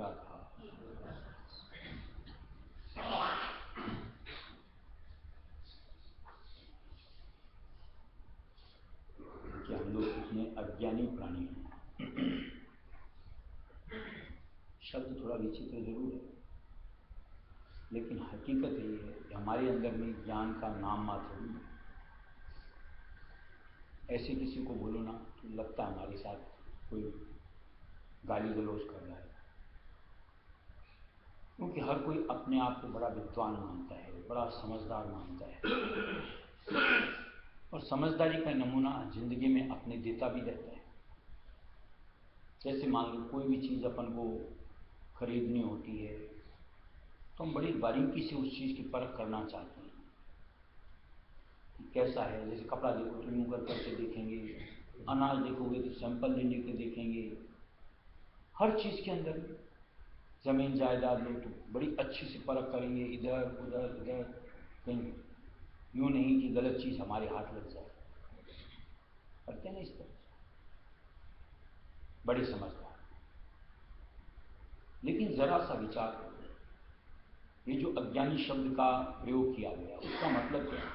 राधा। कि हम लोग कितने अज्ञानी प्राणी हैं। शब्द थोड़ा विचित्र जरूर है, लेकिन हकीकत ये है कि हमारे अंदर में ज्ञान का नाम मात्र नहीं है। ऐसे किसी को बोलो ना तो लगता है हमारे साथ कोई गाली गलौज कर रहा है, क्योंकि हर कोई अपने आप को बड़ा विद्वान मानता है, बड़ा समझदार मानता है, और समझदारी का नमूना जिंदगी में अपने देता भी रहता है। जैसे मान लो कोई भी चीज़ अपन को खरीदनी होती है तो हम बड़ी बारीकी से उस चीज़ की परख करना चाहते हैं कि कैसा है। जैसे कपड़ा देखो तो यूँ करके देखेंगे, अनाज देखोगे तो सैंपल ले लेके देखेंगे। हर चीज़ के अंदर ज़मीन जायदाद लो तो बड़ी अच्छी से परख करेंगे, इधर उधर इधर, कहीं यूँ नहीं कि गलत चीज़ हमारे हाथ लग जाए। करते हैं ना इस तरह, बड़ी समझदार। लेकिन जरा सा विचार करो, ये जो अज्ञानी शब्द का प्रयोग किया गया उसका मतलब क्या है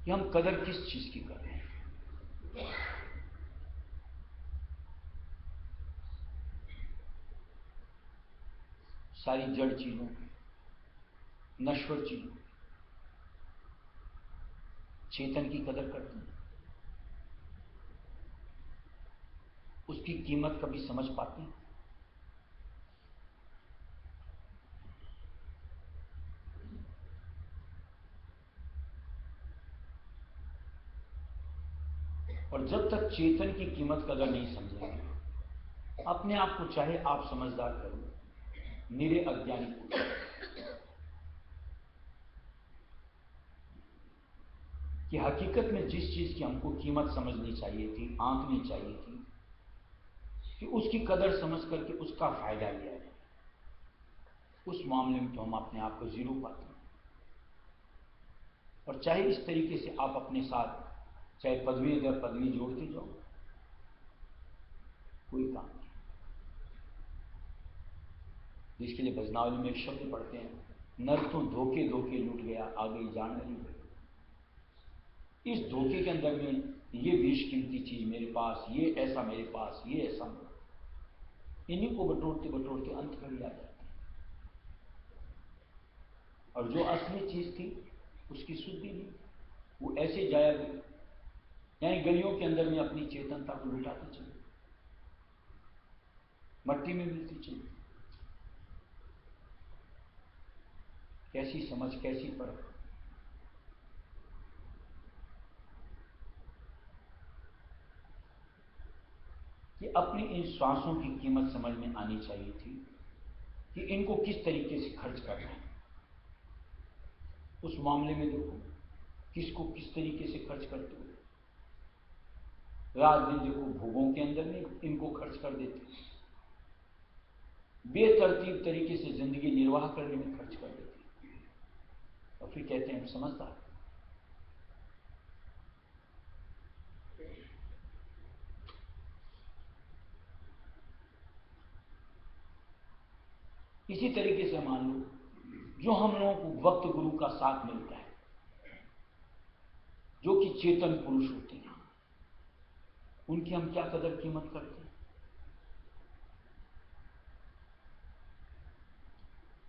कि हम कदर किस चीज की कर रहे हैं। सारी जड़ चीजों, नश्वर चीजों, चेतन की कदर करते हैं, उसकी कीमत कभी समझ पाते हैं? और जब तक चेतन की कीमत कदर नहीं समझेंगे, अपने आप को चाहे आप समझदार करो, निरे अज्ञानी को, कि हकीकत में जिस चीज की हमको कीमत समझनी चाहिए थी, आंकनी चाहिए थी, कि उसकी कदर समझ करके उसका फायदा लिया जाए, उस मामले में तो हम अपने आप को जीरो पाते हैं। और चाहे इस तरीके से आप अपने साथ चाहे पदवी दर पदवी जोड़ते जाओ, कोई काम नहीं। जिसके लिए भजनावली में एक शब्द पढ़ते हैं, नर तो धोखे धोखे लूट गया, आ गई जान नहीं गई। इस धोखे के अंदर में ये बेशकीमती चीज मेरे पास, ये ऐसा मेरे पास, ये ऐसा मेरे, इन्हीं को बटोरते बटोरते अंत घड़ी आ जाती है। और जो असली चीज थी उसकी शुद्धि नहीं, वो ऐसे जाया गई। यानी गलियों के अंदर में अपनी चेतनता को लुटाते चले, मट्टी में मिलती चली। कैसी समझ, कैसी परख। कि अपनी इन श्वासों की कीमत समझ में आनी चाहिए थी कि इनको किस तरीके से खर्च करना है। उस मामले में देखो किसको किस तरीके से खर्च करते हो। रात दिन देखो भोगों के अंदर में इनको खर्च कर देते, बेतरतीब तरीके से जिंदगी निर्वाह करने में खर्च कर देते, और फिर कहते हैं हम समझदार। इसी तरीके से मान लो जो हम लोगों को वक्त गुरु का साथ मिलता है, जो कि चेतन पुरुष होते हैं, उनकी हम क्या कदर कीमत करते हैं।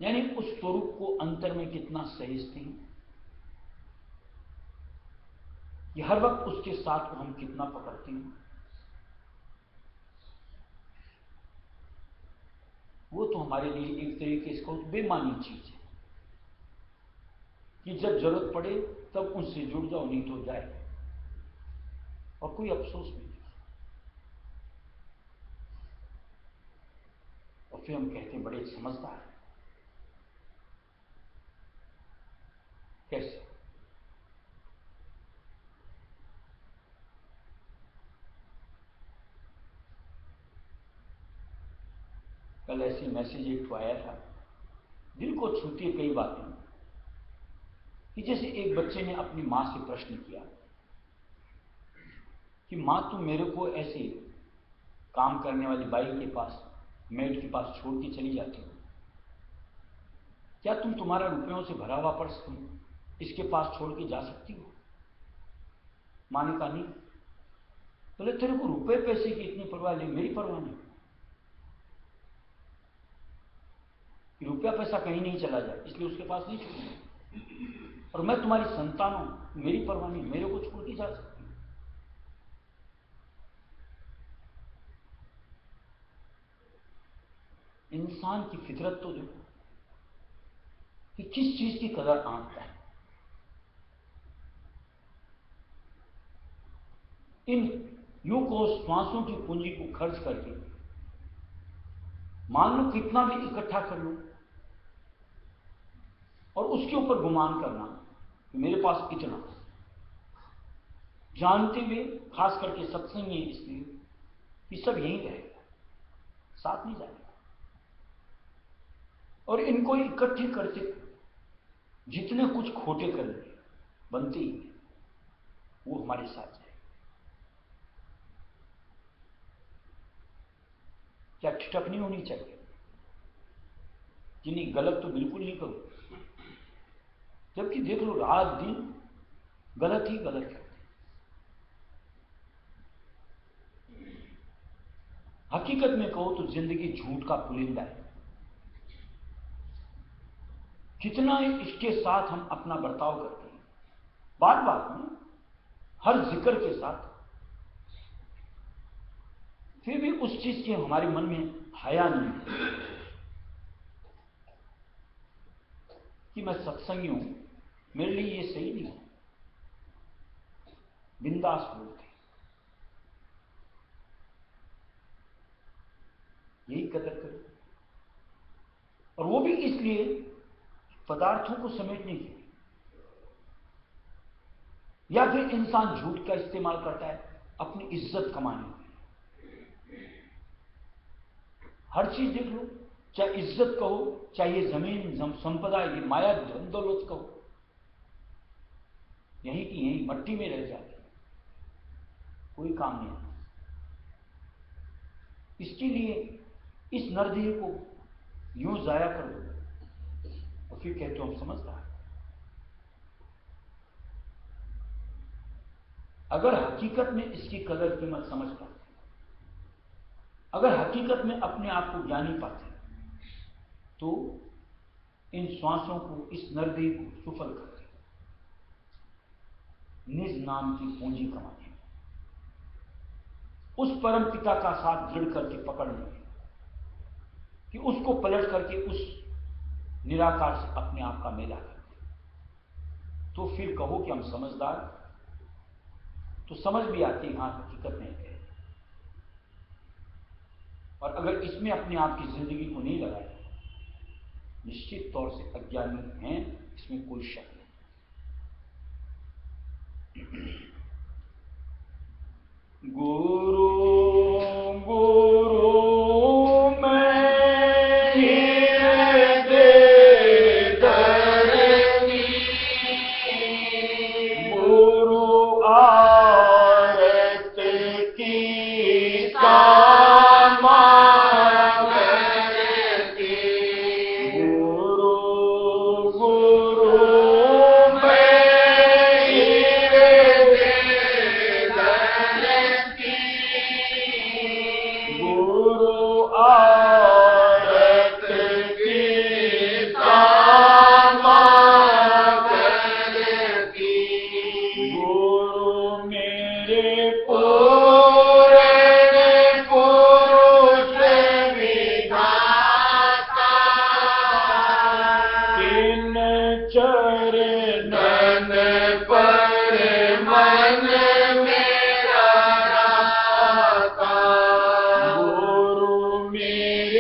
यानी उस स्वरूप को अंतर में कितना सहेजते हैं कि हर वक्त उसके साथ को हम कितना पकड़ते हैं। वो तो हमारे लिए एक तरीके से बेमानी चीज है कि जब जरूरत पड़े तब उनसे जुड़ जाओ, नहीं तो जाए, और कोई अफसोस नहीं। और फिर हम कहते हैं बड़े समझदार हैं। कैसे? कल ऐसी मैसेज एक तो आया था, दिल को छूती है कई बातें, कि जैसे एक बच्चे ने अपनी मां से प्रश्न किया कि मां तुम मेरे को ऐसे काम करने वाली बाई के पास मेड के पास छोड़ के चली जाती हो? क्या तुम तुम्हारा रुपयों से भरा हुआ पर्स तुम इसके पास छोड़ के जा सकती हो? माँ ने कहा नहीं। बोले तेरे को रुपए पैसे की इतनी परवाह नहीं, मेरी परवाह नहीं। रुपया पैसा कहीं नहीं चला जाए इसलिए उसके पास नहीं छोड़ूंगा। और मैं तुम्हारी संतान हूं, मेरी परवाह नहीं, मेरे को छोड़ के जा सकती हूं। इंसान की फितरत तो देखो कि किस चीज की कदर आंकता है। इन यूं को श्वासों की पूंजी को खर्च करके मान लो कितना भी इकट्ठा कर लो और उसके ऊपर गुमान करना कि मेरे पास इतना, जानते हुए खास करके सत्संग है इसलिए कि सब यहीं रहेगा, साथ नहीं जाएगा। और इनको इकट्ठे करते जितने कुछ खोटे कर बनते ही वो हमारे साथ जाए। क्या ठिठक नहीं होनी चाहिए कि नहीं गलत तो बिल्कुल नहीं करो, जबकि देख लो रात दिन गलत ही गलत है। हकीकत में कहो तो जिंदगी झूठ का पुलिंदा है। कितना इसके साथ हम अपना बर्ताव करते हैं, बात बात में हर जिक्र के साथ, फिर भी उस चीज के हमारे मन में हया नहीं है कि मैं सत्संगी हूं, मेरे लिए ये सही नहीं है। बिंदास बोलते यही कदर करो, और वो भी इसलिए पदार्थों को समेटने के लिए। या फिर इंसान झूठ का इस्तेमाल करता है अपनी इज्जत कमाने के लिए। हर चीज देख लो, चाहे इज्जत कहो, चाहे ये जमीन संपदा, ये माया धन दौलत कहो, यहीं की यहीं मट्टी में रह जाती, कोई काम नहीं आता। इसके लिए इस नरदेह को यूं जाया कर दो और फिर कहते हो हम समझदार। अगर हकीकत में इसकी कदर कीमत समझ पाते, अगर हकीकत में अपने आप को ज्ञानी पाते, तो इन श्वासों को, इस नरदेह को सुफल करते निज नाम की पूंजी कमाने, उस परम पिता का साथ दृढ़ करके पकड़ लेंगे कि उसको पलट करके उस निराकार से अपने आप का मेला करते, तो फिर कहो कि हम समझदार, तो समझ भी आती है हाँ हकीकत में है। और अगर इसमें अपने आप की जिंदगी को नहीं लगाया, निश्चित तौर से अज्ञानी हैं, इसमें कोई शक नहीं। गुरु गुरु मेरे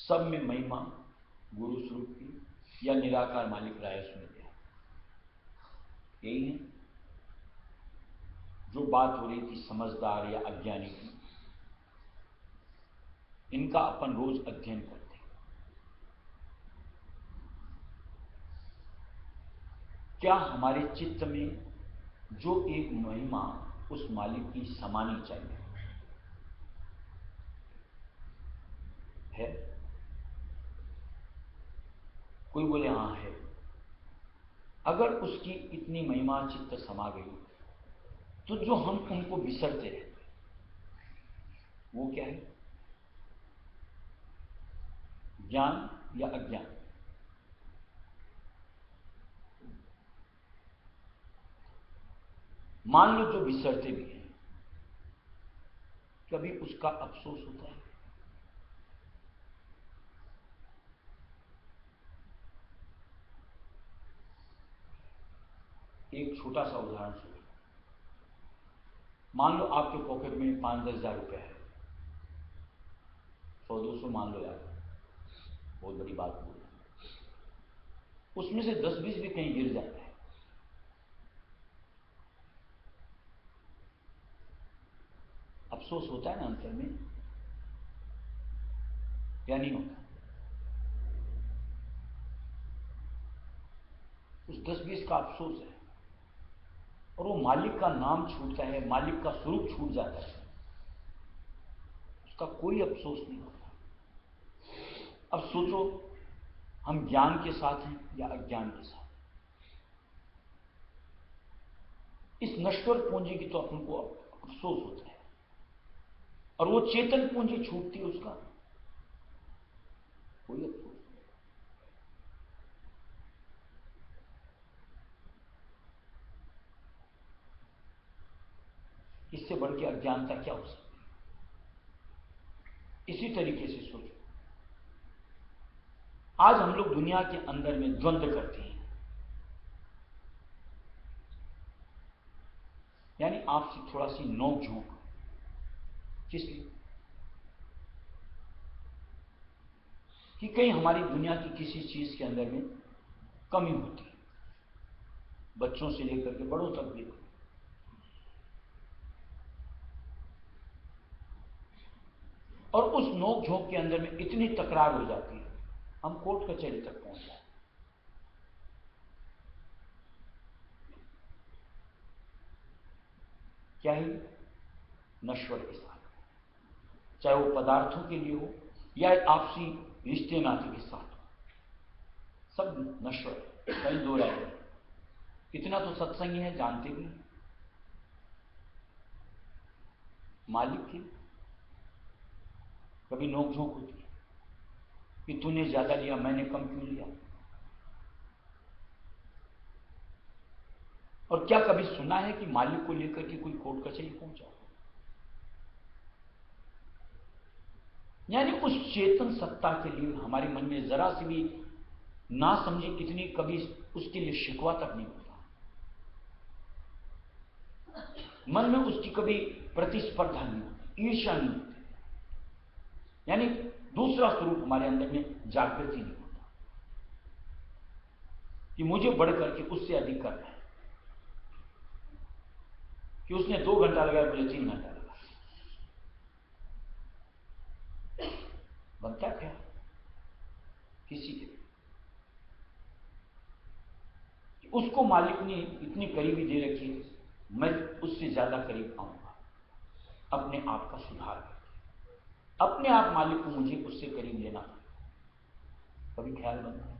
सब में महिमा गुरु स्वरूप की या निराकार मालिक रायस में दिया। यही है जो बात हो रही थी समझदार या अज्ञानी की, इनका अपन रोज अध्ययन करते हैं। क्या हमारे चित्त में जो एक महिमा उस मालिक की समानी चाहिए है? कोई बोले हाँ है। अगर उसकी इतनी महिमा चित्त समा गई तो जो हम उनको बिसरते रहते वो क्या है? ज्ञान या अज्ञान? मान लो जो बिसरते भी हैं, कभी उसका अफसोस होता है? एक छोटा सा उदाहरण सुनिए। मान लो आपके पॉकेट में 5-10 हज़ार रुपये है, 100-200 मान लो यार, बहुत बड़ी बात बोल रहा हूं। उसमें से 10-20 भी कहीं गिर जाता है, अफसोस होता है ना अंतर में, या नहीं होता? उस 10-20 का अफसोस है। और वो मालिक का नाम छूटता है, मालिक का स्वरूप छूट जाता है, उसका कोई अफसोस नहीं होता। अब सोचो, हम ज्ञान के साथ हैं या अज्ञान के साथ। इस नश्वर पूंजी की तो अपन को अफसोस होता है, और वो चेतन पूंजी छूटती है, उसका कोई अफसोस नहीं। इससे बढ़ के अज्ञानता क्या हो सकती है? इसी तरीके से सोचो, आज हम लोग दुनिया के अंदर में द्वंद्व करते हैं, यानी आपसे थोड़ा सी नोक झोंक। किस लिए? कि कहीं हमारी दुनिया की किसी चीज के अंदर में कमी होती है, बच्चों से लेकर के बड़ों तक भी। और उस नोक झोंक के अंदर में इतनी तकरार हो जाती है, हम कोर्ट कचहरी तक पहुंच जाते। क्या ही? नश्वर के साथ, चाहे वो पदार्थों के लिए हो या आपसी रिश्ते नाते के साथ हो, सब नश्वर, कहीं दो राय नहीं। इतना तो सत्संगी है, जानते भी हैं मालिक की कभी नोकझोंक होती है कि तूने ज्यादा लिया, मैंने कम क्यों लिया। और क्या कभी सुना है कि मालिक को लेकर के कोई कोर्ट कचहरी पहुंचा? यानी उस चेतन सत्ता के लिए हमारे मन में जरा सी भी ना समझे इतनी, कभी उसके लिए शिकवा तक नहीं होता, मन में उसकी कभी प्रतिस्पर्धा नहीं होती, ईर्ष्या नहीं होती, यानी दूसरा स्वरूप हमारे अंदर में जागृति नहीं होता कि मुझे बढ़ करके उससे अधिक करना है, कि उसने 2 घंटा लगाया, मुझे 3 घंटा लगा। बनता क्या किसी के? उसको मालिक ने इतनी करीबी दे रखी है, मैं उससे ज्यादा करीब आऊंगा अपने आप का सुधार करके। अपने आप मालिक को मुझे उससे करीब लेना था, कभी ख्याल बनता है?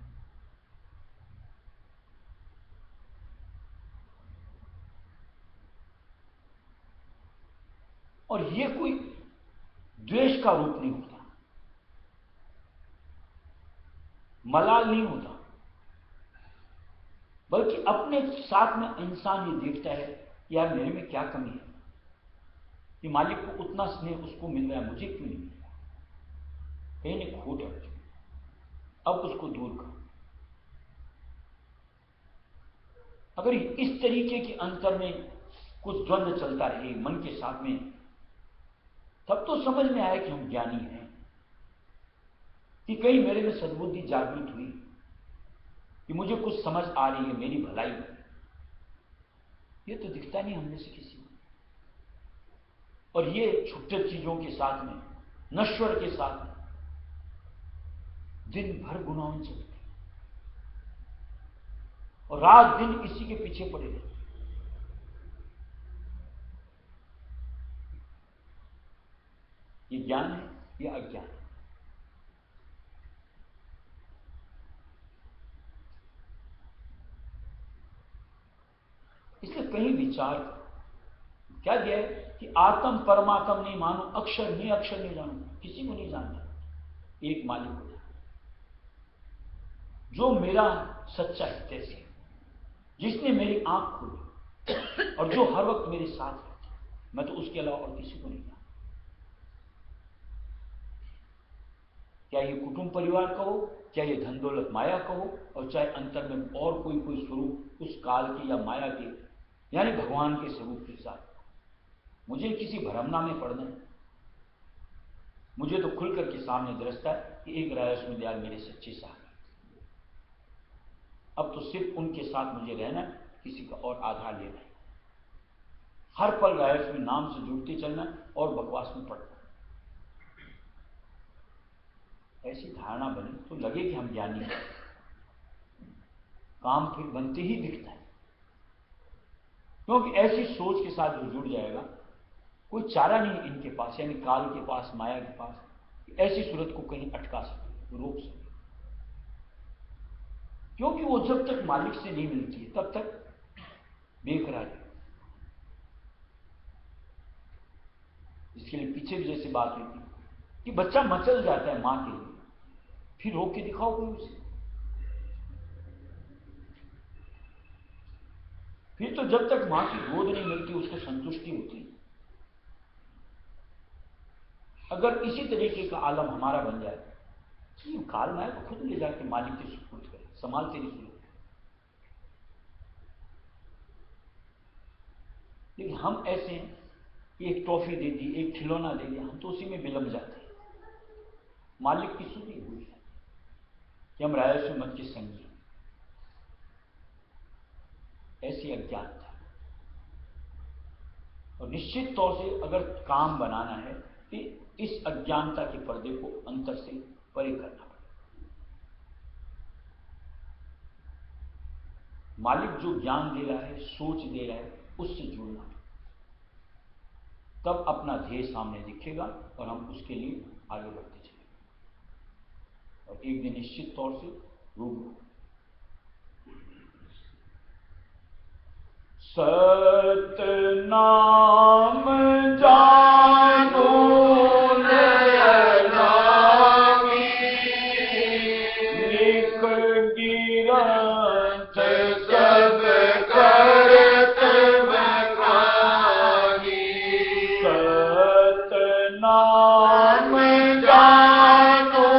और ये कोई द्वेष का रूप नहीं होता, मलाल नहीं होता, बल्कि अपने साथ में इंसान ये देखता है कि यार मेरे में क्या कमी है, कि मालिक को उतना स्नेह उसको मिल रहा है, मुझे क्यों नहीं मिल रहा, कहीं नहीं खोट है, अब उसको दूर करो। अगर इस तरीके के अंतर में कुछ द्वंद्व चलता रहे मन के साथ में, तब तो समझ में आया कि हम ज्ञानी हैं, कि कहीं मेरे में सद्बुद्धि जागृत हुई, कि मुझे कुछ समझ आ रही है, मेरी भलाई है। ये तो दिखता नहीं हमने से किसी को। और ये छुट्टे चीजों के साथ में, नश्वर के साथ में दिन भर गुनाहों चलते, और रात दिन इसी के पीछे पड़े रहते। ये ज्ञान है या अज्ञान है? इसलिए कहीं विचार करो। क्या दिया है कि आत्म परमात्म नहीं मानो, अक्षर नहीं, अक्षर नहीं जानो, किसी को नहीं जानता, एक मालिक को जानो, जो मेरा सच्चा हितैषी है, जिसने मेरी आंख खोली और जो हर वक्त मेरे साथ रहता है, मैं तो उसके अलावा और किसी को नहीं जानता। क्या ये कुटुंब परिवार कहो, क्या ये धन दौलत माया कहो, और चाहे अंतर में और कोई कोई स्वरूप उस काल के या माया के, यानी भगवान के स्वरूप के साथ, मुझे किसी भ्रमना में पड़ना है। मुझे तो खुल करके सामने दृष्टा है कि एक रायस दयाल मेरे सच्चे साथ, अब तो सिर्फ उनके साथ मुझे रहना, किसी का और आधार लेना है। हर पल रायस में नाम से जुड़ते चलना और बकवास में पड़ना। ऐसी धारणा बनी तो लगे कि हम ज्ञानी हैं, काम फिर बनते ही दिखता है। क्योंकि ऐसी सोच के साथ जो जुड़ जाएगा, कोई चारा नहीं इनके पास, यानी काल के पास, माया के पास, ऐसी सूरत को कहीं अटका सके, रोक सके। क्योंकि वो जब तक मालिक से नहीं मिलती है तब तक बेकरार है। इसके लिए पीछे भी जैसे बात हुई थी कि बच्चा मचल जाता है मां के लिए, फिर रोक के दिखाओ कोई उसे। फिर तो जब तक मां की गोद नहीं मिलती उसको संतुष्टि होती। अगर इसी तरीके का आलम हमारा बन जाए कि काल माया को खुद ले जाके मालिक के सुपुर्द करे, संभाल तेरी सूरत। लेकिन हम ऐसे हैं, एक टॉफी दे दी, एक खिलौना दे दिया, हम तो उसी में विलंब जाते हैं। मालिक की सुनी हुई है कि हम राय मत के संगी, ऐसी अज्ञानता। और निश्चित तौर से अगर काम बनाना है तो इस अज्ञानता के पर्दे को अंतर से परे करना पड़ेगा। मालिक जो ज्ञान दे रहा है, सोच दे रहा है, उससे जुड़ना है, तब अपना ध्येय सामने दिखेगा और हम उसके लिए आगे बढ़ते चलेंगे और एक दिन निश्चित तौर से रूबरू। सतनाम जानो नयनामी, लिख गिरंथ सब करत बखानी। सतनाम जानो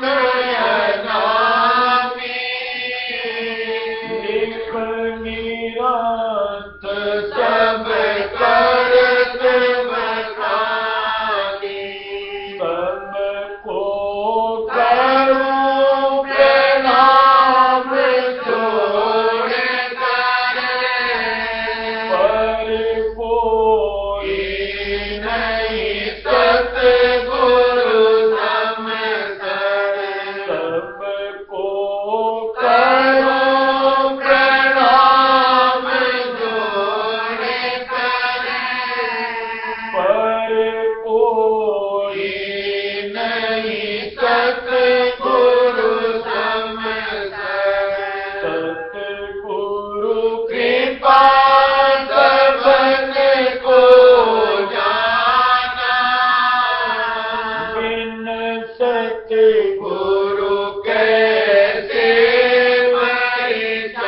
नयनामी, लिख गिरंथ सब करत बखानी। सबको करो प्रणाम जोड़ करे, पर कोई नहीं सतगुरु सम करे। सबको करो प्रणाम जोड़ करे, पर कोई नहीं सतगुरु सम करे। सतगुरु कृपा सबन को जाना, बिन सतगुरु कैसे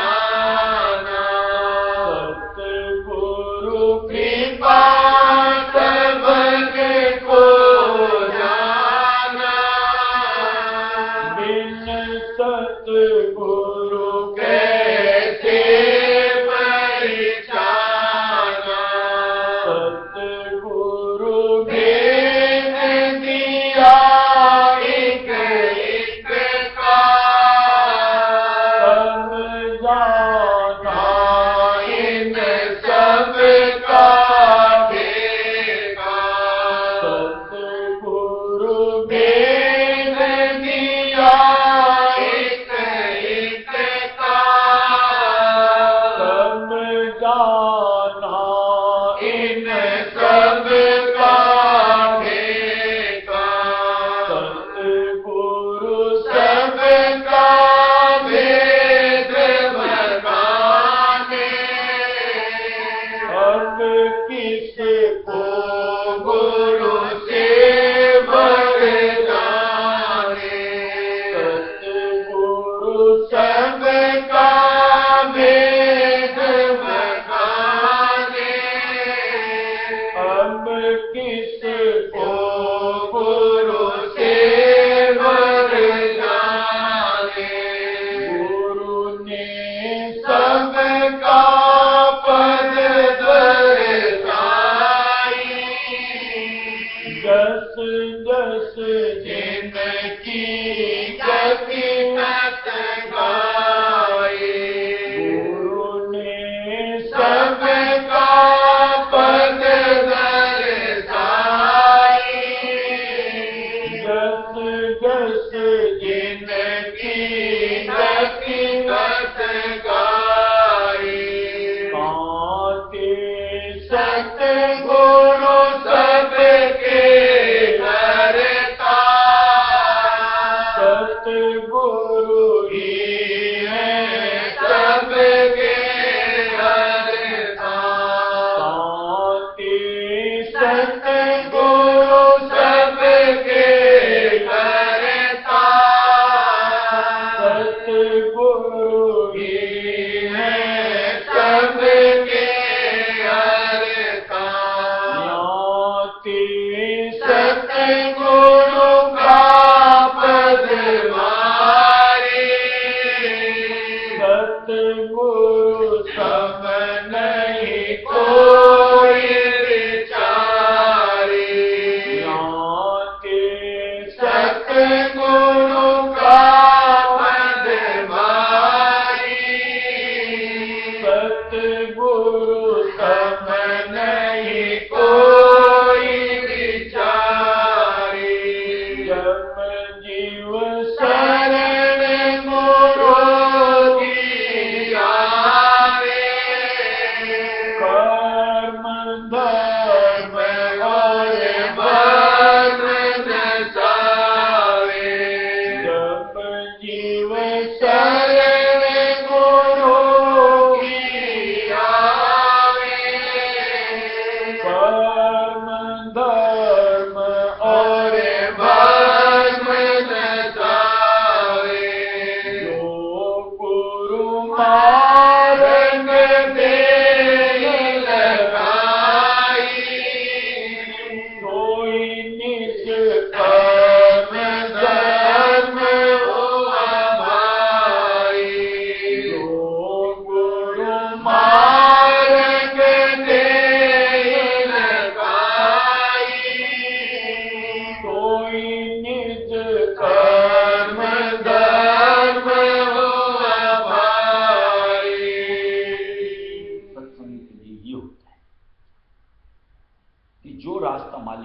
पहचाना। सतगुरु कृपा सबन को जाना, बिन सतगुरु कैसे पहचाना। सतगुरु भेद दिया एक एक का, समझाना इन सब का ठेका। सतगुरु भेद दिया एक एक का, समझाना इन सब का ठेका। सतगुरु सबका भेद बखाने, अब किसको गुरु से वरदाने। सतगुरु सबका भेद बखाने, अब किसको गुरु से वरदाने। गुरु ने सबका पद दर्शाई, जस जस जिनकी गति तत गाई। गुरु ने सबका पद दर्शाई, जस जस जिनकी गति तत गाई। कांच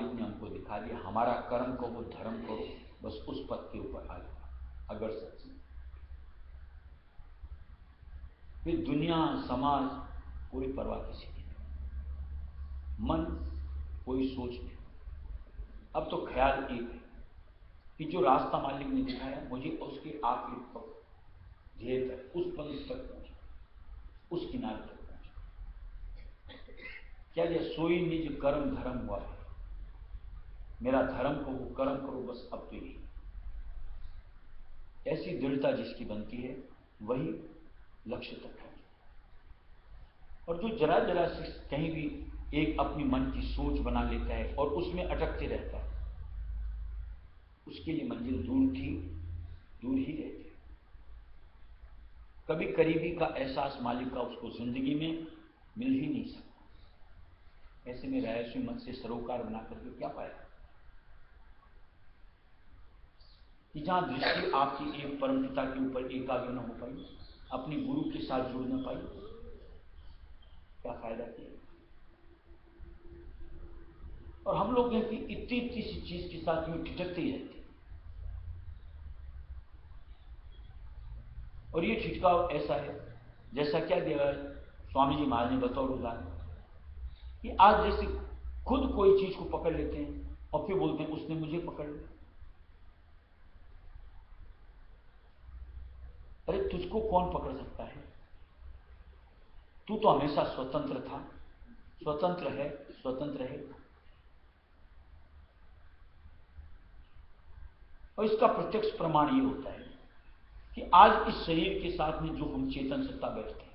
मालिक ने हमको दिखा दिया, हमारा कर्म करो, धर्म करो, बस उस पद के ऊपर आ जाओ अगर सच्ची। फिर दुनिया समाज कोई परवाह किसी की नहीं, मन कोई सोच नहीं। अब तो ख्याल एक है कि जो रास्ता मालिक ने दिखाया मुझे उसके आखिरी तक, ध्येय तक, उस पद तक पहुंचा, उस किनारे तक पहुंचा। क्या यह सोई निज कर्म धर्म हुआ है, मेरा धर्म को वो कर्म करो, बस अब तो यही। ऐसी दृढ़ता जिसकी बनती है वही लक्ष्य तक पहुंचे। और जो जरा जरा से कहीं भी एक अपनी मन की सोच बना लेता है और उसमें अटकते रहता है, उसके लिए मंजिल दूर थी, दूर ही रहती है। कभी करीबी का एहसास मालिक का उसको जिंदगी में मिल ही नहीं सकता। ऐसे में रहस्य मत से सरोकार बना करके क्या पाएगा कि जहां दृष्टि आपकी एक परमपिता के ऊपर एकाग्र न हो पाई, अपने गुरु के साथ जुड़ न पाई, क्या फायदा किया। और हम लोग इतनी इतनी सी चीज के साथ यूं ठिठकते ही रहते। और ये छिटकाव ऐसा है जैसा क्या दिया स्वामी जी महाराज ने बतौर उदाहरण कि आज जैसे खुद कोई चीज को पकड़ लेते हैं और फिर बोलते हैं उसने मुझे पकड़ लिया। अरे तुझको कौन पकड़ सकता है? तू तो हमेशा स्वतंत्र था, स्वतंत्र है, स्वतंत्र है। और इसका प्रत्यक्ष प्रमाण ये होता है कि आज इस शरीर के साथ में जो हम चेतन सत्ता बैठते हैं,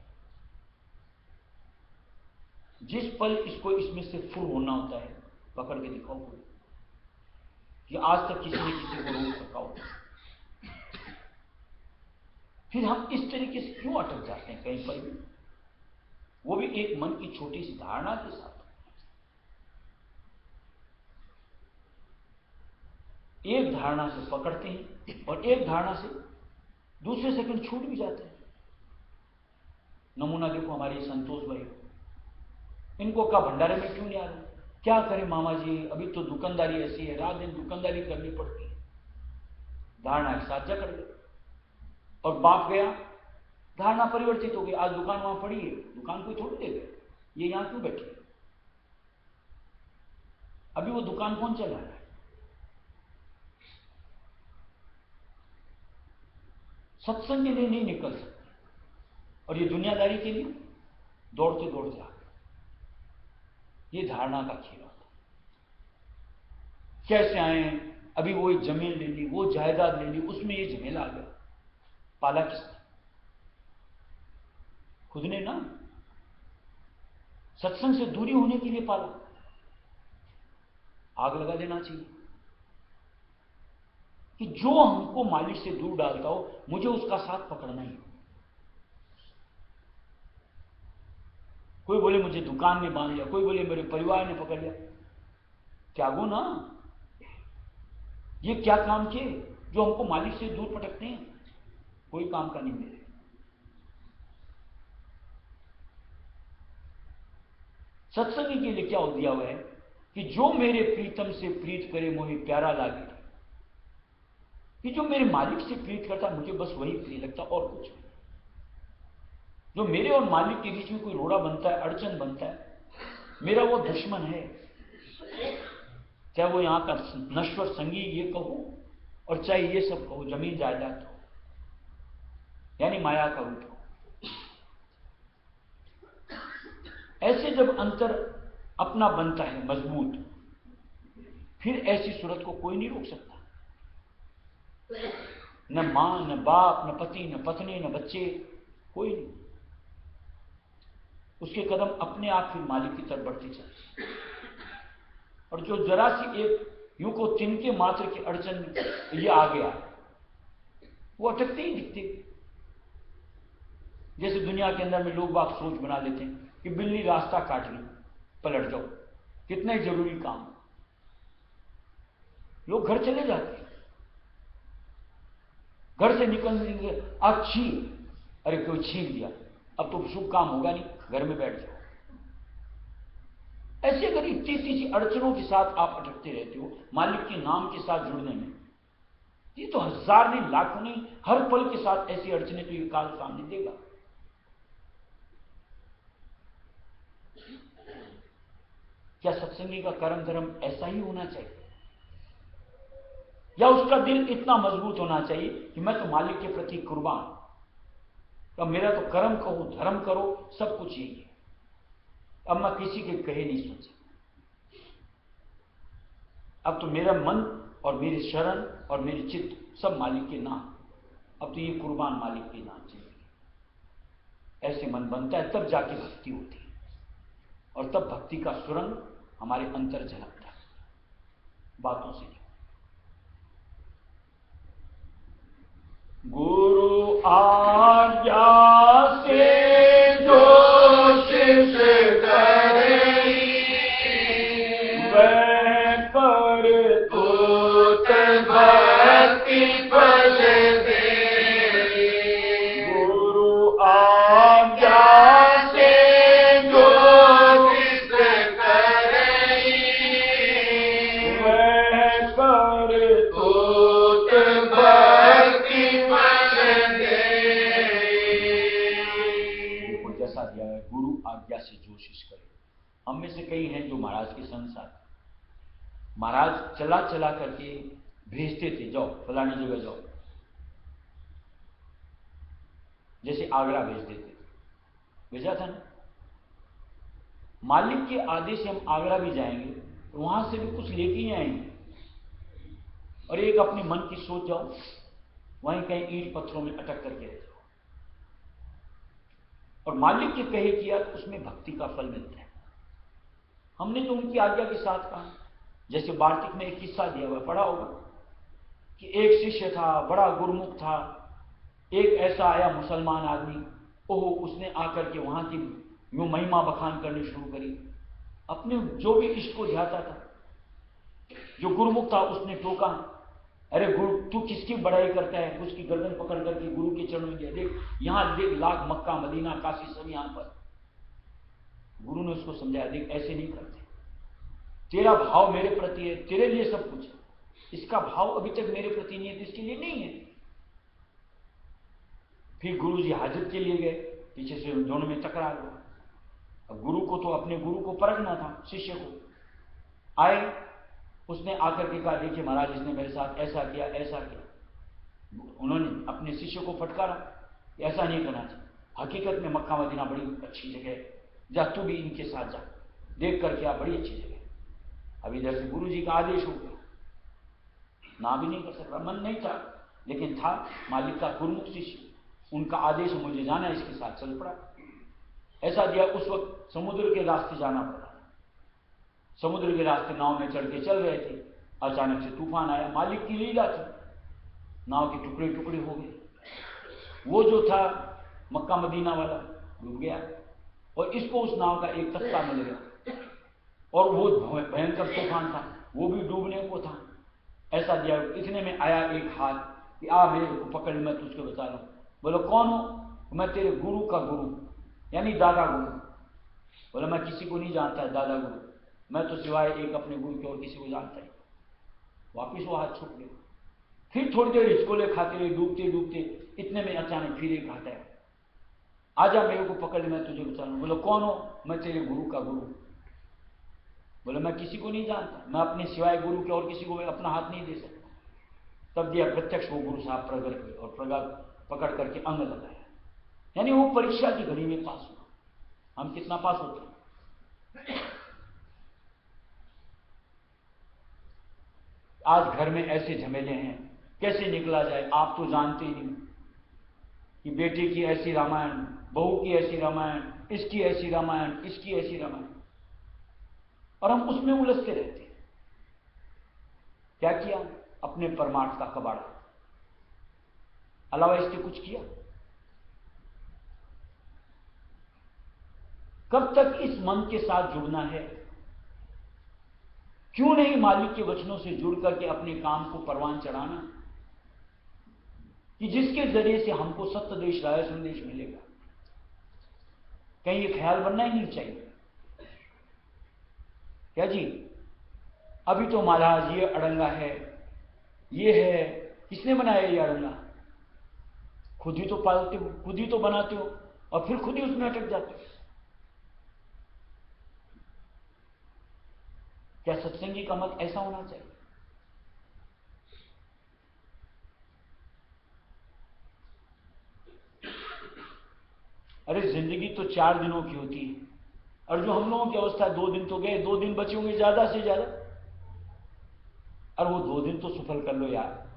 जिस पल इसको इसमें से फुर होना होता है, पकड़ के दिखाओ कोई कि आज तक किसी ने किसी को रोक सका हो। फिर हम इस तरीके से क्यों अटक जाते हैं कहीं पर भी, वो भी एक मन की छोटी सी धारणा के साथ। एक धारणा से पकड़ते हैं और एक धारणा से दूसरे सेकंड छूट भी जाते हैं। नमूना देखो हमारे संतोष भाई, इनको का भंडारे में क्यों नहीं आ रहे? क्या करें मामा जी, अभी तो दुकानदारी ऐसी है, रात दिन दुकानदारी करनी पड़ती है। धारणा के साथ जकड़ गए और बाप गया, धारणा परिवर्तित हो गई। आज दुकान वहां पड़ी है, दुकान कोई थोड़ी दे गए, ये यहां क्यों बैठे? अभी वो दुकान कौन चला रहा है? सत्संग के लिए नहीं निकल सकते और ये दुनियादारी के लिए दौड़ते दौड़ते आ गए। ये धारणा का खेल होता। कैसे आए? अभी वो जमीन ले ली, वो जायदाद ले ली, उसमें ये झमेला आ गया। पाला किसने? खुद ने ना। सत्संग से दूरी होने के लिए पाला। आग लगा देना चाहिए कि जो हमको मालिक से दूर डालता हो, मुझे उसका साथ पकड़ना ही। कोई बोले मुझे दुकान ने बांध लिया, कोई बोले मेरे परिवार ने पकड़ लिया, त्यागो ना। ये क्या काम किए जो हमको मालिक से दूर पटकते हैं? कोई काम का नहीं मेरे। सत्संग के लिए क्या हो दिया हुआ है कि जो मेरे प्रीतम से प्रीत करे मोहि प्यारा लागे, कि जो मेरे मालिक से प्रीत करता मुझे बस वही प्रिय लगता, और कुछ नहीं। जो मेरे और मालिक के बीच में कोई रोड़ा बनता है, अड़चन बनता है, मेरा वो दुश्मन है। चाहे वो यहां का नश्वर संगी ये कहो और चाहे ये सब कहो, जमीन जायदाद हो, यानी माया का रूप हो। ऐसे जब अंतर अपना बनता है मजबूत, फिर ऐसी सूरत को कोई नहीं रोक सकता। न मां, न बाप, न पति, न पत्नी, न बच्चे, कोई नहीं। उसके कदम अपने आप फिर मालिक की तरफ बढ़ते चलते। और जो जरा सी एक यूं को तिनके मात्र की अड़चन ये आ गया, वो अटकते ही दिखते। जैसे दुनिया के अंदर में लोग बाग सोच बना लेते हैं कि बिल्ली रास्ता काट ली, पलट जाओ, कितना ही जरूरी काम। लोग घर चले जाते हैं, घर से निकलने अच्छी, अरे कोई छीन लिया, अब तो शुभ काम होगा नहीं, घर में बैठ जाओ। ऐसे अगर इतनी सी अड़चनों के साथ आप अटकते रहते हो मालिक के नाम के साथ जुड़ने में, ये तो हजार नहीं, लाखों नहीं, हर पल के साथ ऐसी अड़चने तो ये काल सामने देगा। क्या सत्संगी का कर्म धर्म ऐसा ही होना चाहिए, या उसका दिल इतना मजबूत होना चाहिए कि मैं तो मालिक के प्रति कुर्बान, तो मेरा तो कर्म कहो धर्म करो सब कुछ यही है, अब मैं किसी के कहे नहीं सुन सकता, अब तो मेरा मन और मेरी शरण और मेरी चित्त सब मालिक के नाम, अब तो ये कुर्बान मालिक के नाम चाहिए। ऐसे मन बनता है तब जाके भक्ति होती है, और तब भक्ति का सुरंग हमारे अंतर झलकता है, बातों से नहीं। गुरु आज्ञा से जो शिष्य करे वह कर तूत भक्ति फल दे। गुरु आज्ञा से जो शिष्य करे वह कर तूत भक्ति जैसा दिया है। गुरु आज्ञा से जो शिष्य करे। हम में से कई हैं जो महाराज के संग साथ, महाराज चला चला करके भेजते थे, जाओ फलानी जगह जाओ, जैसे आगरा भेज देते, भेजा था ना। मालिक के आदेश से हम आगरा भी जाएंगे तो वहां से भी कुछ लेके ही आएंगे, और एक अपने मन की सोच जाओ वहीं कहीं ईंट पत्थरों में अटक करके रह जाओ, और मालिक के कहे किया तो उसमें भक्ति का फल मिलता है। हमने तो उनकी आज्ञा के साथ कहा, जैसे वार्तिक में एक किस्सा दिया हुआ पढ़ा होगा कि एक शिष्य था, बड़ा गुरुमुख था, एक ऐसा आया मुसलमान आदमी, ओह उसने आकर के वहां की यूं महिमा बखान करनी शुरू करी, अपने जो भी इष्ट को ध्याता था। जो गुरुमुख था उसने टोका, अरे गुरु तू किसकी बड़ाई करता है, उसकी गर्दन पकड़ करके गुरु के चरणों में दिया, देख यहां देख, लाख मक्का मदीना काशी सब यहां पर। गुरु ने उसको समझाया, देख ऐसे नहीं करते, तेरा भाव मेरे प्रति है, तेरे लिए सब कुछ है, इसका भाव अभी तक मेरे प्रति नहीं है तो इसके लिए नहीं है। फिर गुरु जी हाजत के लिए गए, पीछे से दोनों में तकरार हुआ। अब गुरु को तो अपने गुरु को परखना था, शिष्य को आए, उसने आकर के कहा, देखिए महाराज इसने मेरे साथ ऐसा किया ऐसा किया। उन्होंने अपने शिष्य को फटकारा, ऐसा नहीं करना चाहिए, हकीकत में मक्का मदीना बड़ी अच्छी जगह है, जा तू भी इनके साथ जा, देख करके आ, बड़ी अच्छी जगह है। अब इधर से गुरु जी का आदेश हो गया, ना भी नहीं कर सकता, मन नहीं था, लेकिन था मालिक का गुरुमुख शिष्य, उनका आदेश मुझे जाना है, इसके साथ चल पड़ा। ऐसा दिया, उस वक्त समुद्र के रास्ते जाना पड़ा, समुद्र के रास्ते नाव में चढ़ के चल रहे थे, अचानक से तूफान आया, मालिक की लीला थी, नाव के टुकड़े टुकड़े हो गए, वो जो था मक्का मदीना वाला डूब गया, और इसको उस नाव का एक तख्ता मिल गया, और वो भयंकर तूफान था, वो भी डूबने को था। ऐसा दिया, इतने में आया एक हाथ कि आ मेरे को पकड़, मैं तुझको बता रहा हूं। बोलो कौन हो? मैं तेरे गुरु का गुरु, यानी दादा गुरु। बोला मैं किसी को नहीं जानता है दादा गुरु, मैं तो सिवाय एक अपने गुरु के और किसी को जानता है। वापिस वो हाथ छूट गया। फिर थोड़ी देर हिचकोले खाते हुए डूबते डूबते, इतने में अचानक फिर एक हाथ आया, आजा मेरे को पकड़, मैं तुझे बता रहा हूं। बोलो कौन हो? मैं तेरे गुरु का गुरु। बोले मैं किसी को नहीं जानता, मैं अपने सिवाय गुरु के और किसी को अपना हाथ नहीं दे सकता। तब दिया प्रत्यक्ष वो गुरु साहब प्रगट हुए और पकड़ करके अंग लगाया, यानी वो परीक्षा की घड़ी में पास हुआ। हम कितना पास होते हैं? आज घर में ऐसे झमेले हैं, कैसे निकला जाए आप तो जानते ही नहीं कि बेटे की ऐसी रामायण, बहू की ऐसी रामायण, इसकी ऐसी रामायण, इसकी ऐसी रामायण, और हम उसमें उलझते रहते हैं। क्या किया? अपने परमार्थ का कबाड़ा, अलावा इसके कुछ किया? कब तक इस मन के साथ जुड़ना है? क्यों नहीं मालिक के वचनों से जुड़ करके अपने काम को परवान चढ़ाना, कि जिसके जरिए से हमको सत्यदेश राय संदेश मिलेगा। कहीं ये ख्याल बनना ही नहीं चाहिए। क्या जी, अभी तो महाराज ये अड़ंगा है, ये है, किसने बनाया ये अड़ंगा? खुद ही तो पालते हो, खुद ही तो बनाते हो, और फिर खुद ही उसमें अटक जाते हो। क्या सत्संगी का मत ऐसा होना चाहिए? अरे जिंदगी तो 4 दिनों की होती है, और जो हम लोगों की अवस्था है 2 दिन तो गए, 2 दिन बचे होंगे ज्यादा से ज्यादा, और वो 2 दिन तो सफल कर लो यार,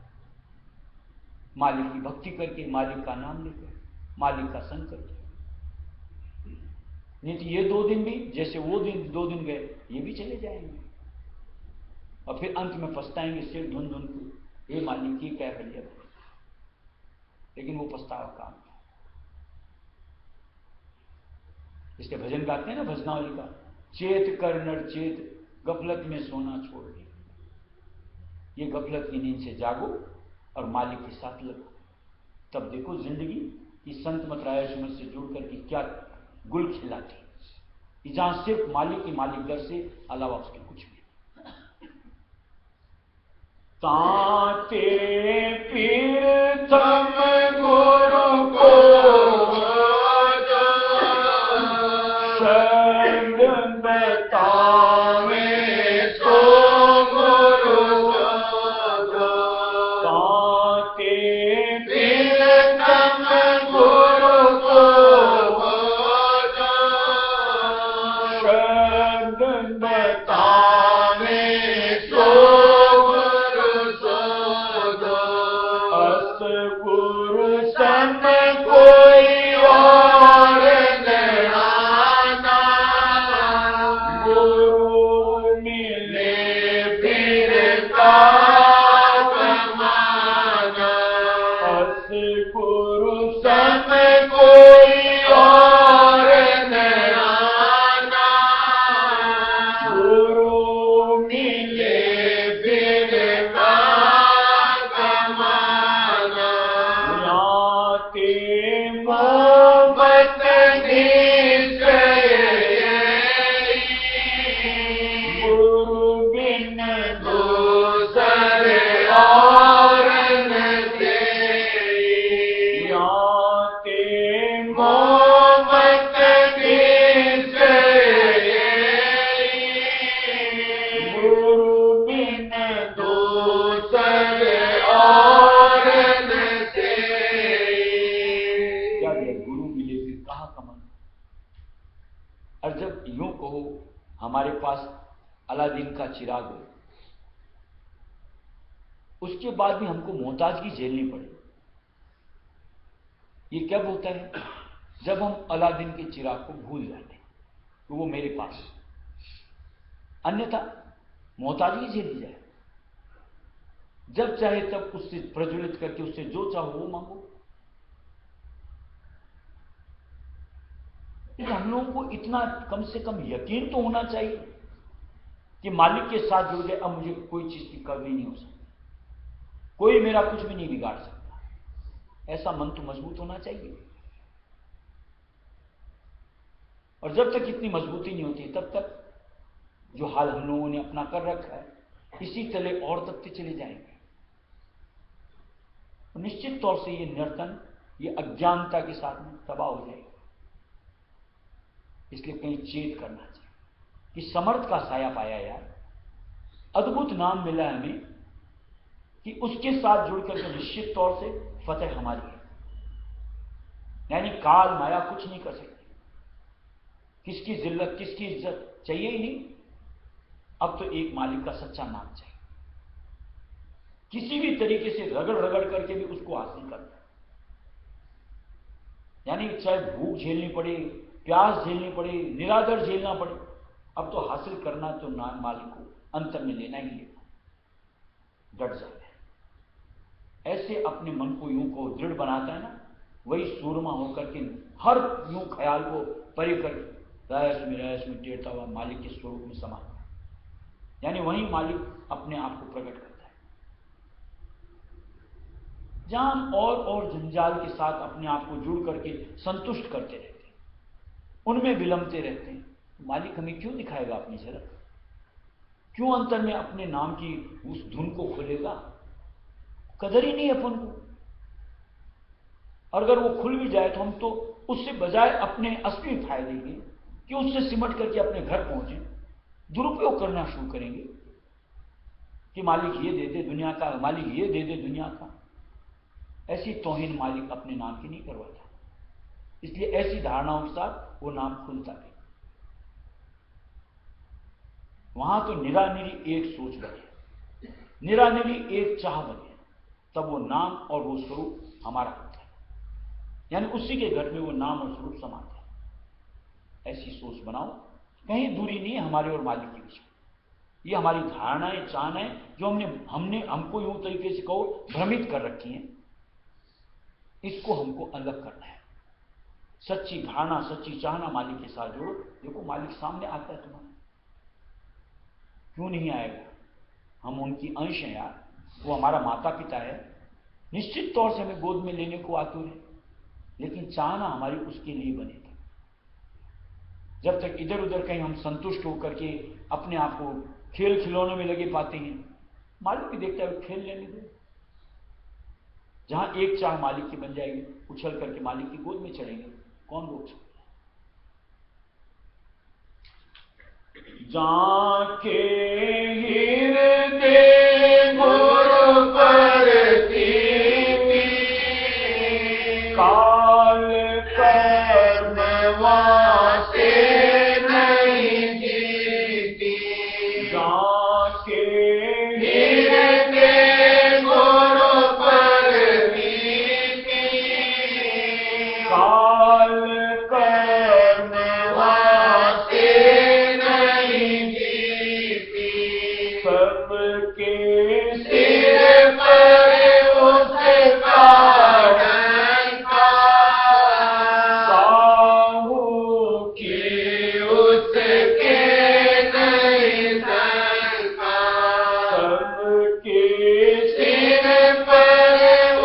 मालिक की भक्ति करके, मालिक का नाम लेकर, मालिक का संग करके। नहीं तो ये 2 दिन भी जैसे वो 2 दिन गए, ये भी चले जाएंगे, और फिर अंत में पछताएंगे सिर धुन धुन के, हे मालिक की क्या कर लिया। लेकिन वो पछतावा काम, इसके भजन गाते हैं ना भजनावली का, चेत कर नर चेत, गफलत में सोना छोड़ दे। ये गफलत की नींद से जागो और मालिक के साथ लगो, तब देखो जिंदगी की संत मत राय सुमत से जुड़ करके क्या गुल खिलाती, जहां सिर्फ मालिक की मालिक दर से अलावा उसके कुछ भी। ताते पीर थम गुरु को शरण बतावे सो गुरु, ताते पीर थम गुरु को शरण बतावे सो गुरु सम कोई और नहाना, गुरु मिले फिर का कमाना, अस गुरु सम कोई और नहाना, गुरु मिले फिर का मोहब्बत गुरु बिन दूसर और नते, मोहब्बत गुरु बिन दूसर और नते। क्या दिया? गुरु मिले फिर कहाँ कमन। और जब यूं कहो हमारे पास अलादीन का चिराग हो, उसके बाद भी हमको मोहताजगी झेलनी पड़े। ये कब होता है? जब हम अलादीन के चिराग को भूल जाते हैं तो वो मेरे पास, अन्यथा मोहताजगी झेली जाए। जब चाहे तब उससे प्रज्वलित करके उससे जो चाहो वो मांगो। हम लोगों को इतना कम से कम यकीन तो होना चाहिए कि मालिक के साथ जुड़ गए, अब मुझे कोई चीज की कमी नहीं हो सकती, कोई मेरा कुछ भी नहीं बिगाड़ सकता। ऐसा मन तो मजबूत होना चाहिए। और जब तक इतनी मजबूती नहीं होती तब तक जो हाल हम लोगों ने अपना कर रखा है, इसी तले और तकते चले जाएंगे। और निश्चित तौर से ये निरतन, ये अज्ञानता के साथ में तबाह हो जाएगा। इसलिए कहीं चेत करना चाहिए कि समर्थ का साया पाया यार, अद्भुत नाम मिला हमें कि उसके साथ जुड़कर के निश्चित तौर से फतेह हमारी है। यानी काल माया कुछ नहीं कर सकती, किसकी जिल्लत किसकी इज्जत चाहिए ही नहीं। अब तो एक मालिक का सच्चा नाम चाहिए, किसी भी तरीके से रगड़ रगड़ करके भी उसको हासिल करना। यानी चाहे भूख झेलनी पड़े, प्यास झेलनी पड़े, निरादर झेलना पड़े, अब तो हासिल करना तो नाम मालिक को अंतर में लेना ही लेना। डट जाए, ऐसे अपने मन को यूं को दृढ़ बनाता है ना, वही सूरमा होकर के हर यूं ख्याल को परे कर रायस में टेरता हुआ मालिक के स्वरूप में समा, यानी वही मालिक अपने आप को प्रकट करता है। जहां हम और जंजाल के साथ अपने आप को जुड़ करके संतुष्ट करते रहते हैं, उनमें विलंबते रहते हैं, मालिक हमें क्यों दिखाएगा अपनी झलक? क्यों अंतर में अपने नाम की उस धुन को खोलेगा? कदर ही नहीं अपन को। और अगर वो खुल भी जाए तो हम तो उससे बजाय अपने असली फायदे के कि उससे सिमट करके अपने घर पहुंचे दुरुपयोग करना शुरू करेंगे कि मालिक ये दे दे दुनिया का, मालिक ये दे दे दुनिया का। ऐसी तौहीन मालिक अपने नाम की नहीं करवाता। इसलिए ऐसी धारणाओं के साथ वो नाम खुलता है। वहां तो निरानिरी एक सोच बने, निरानिरी एक चाह बने, तब वो नाम और वो स्वरूप हमारा होता है। यानी उसी के घर में वो नाम और स्वरूप समाते हैं। ऐसी सोच बनाओ, कहीं दूरी नहीं है हमारे और मालिक के बीच में। ये हमारी धारणाएं, चाहनाएं जो हमको यूं तरीके से कहो भ्रमित कर रखी हैं, इसको हमको अलग करना है। सच्ची धारणा, सच्ची चाहना मालिक के साथ जोड़ो। देखो मालिक सामने आता है तुम्हारे, क्यों नहीं आएगा? हम उनकी अंश हैं यार, वो हमारा माता पिता है। निश्चित तौर से हमें गोद में लेने को आतुर है, लेकिन चाहना हमारी उसके लिए बनेगी। जब तक इधर उधर कहीं हम संतुष्ट होकर के अपने आप को खेल खिलौनों में लगे पाते हैं, मालिक भी देखता है खेल लेने दो। जहां एक चाह मालिक की बन जाएगी, उछल करके मालिक की गोद में चढ़ेंगे, कौन रोक सकता? जाके हृदय गुरु परती काल कर्म वासे नहीं जीती। जाके हृदय गुरु परती काल कर्म वासे सबके सिर पर उसका डंका, साहू की उसके नहीं शंका। सबके सिर पर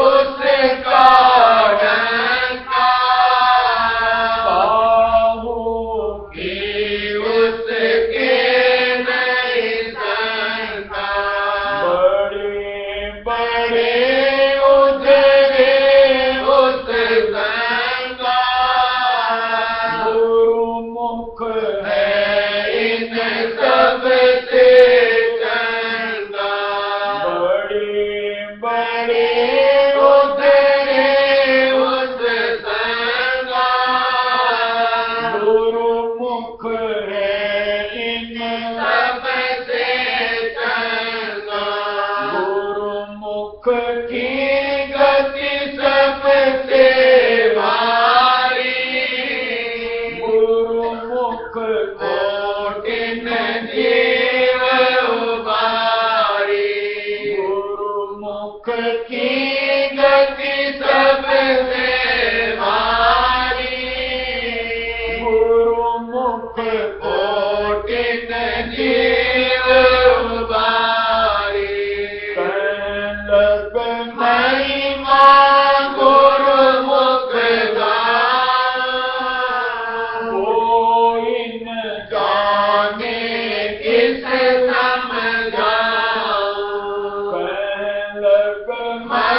उसका डंका, साहू की उसके My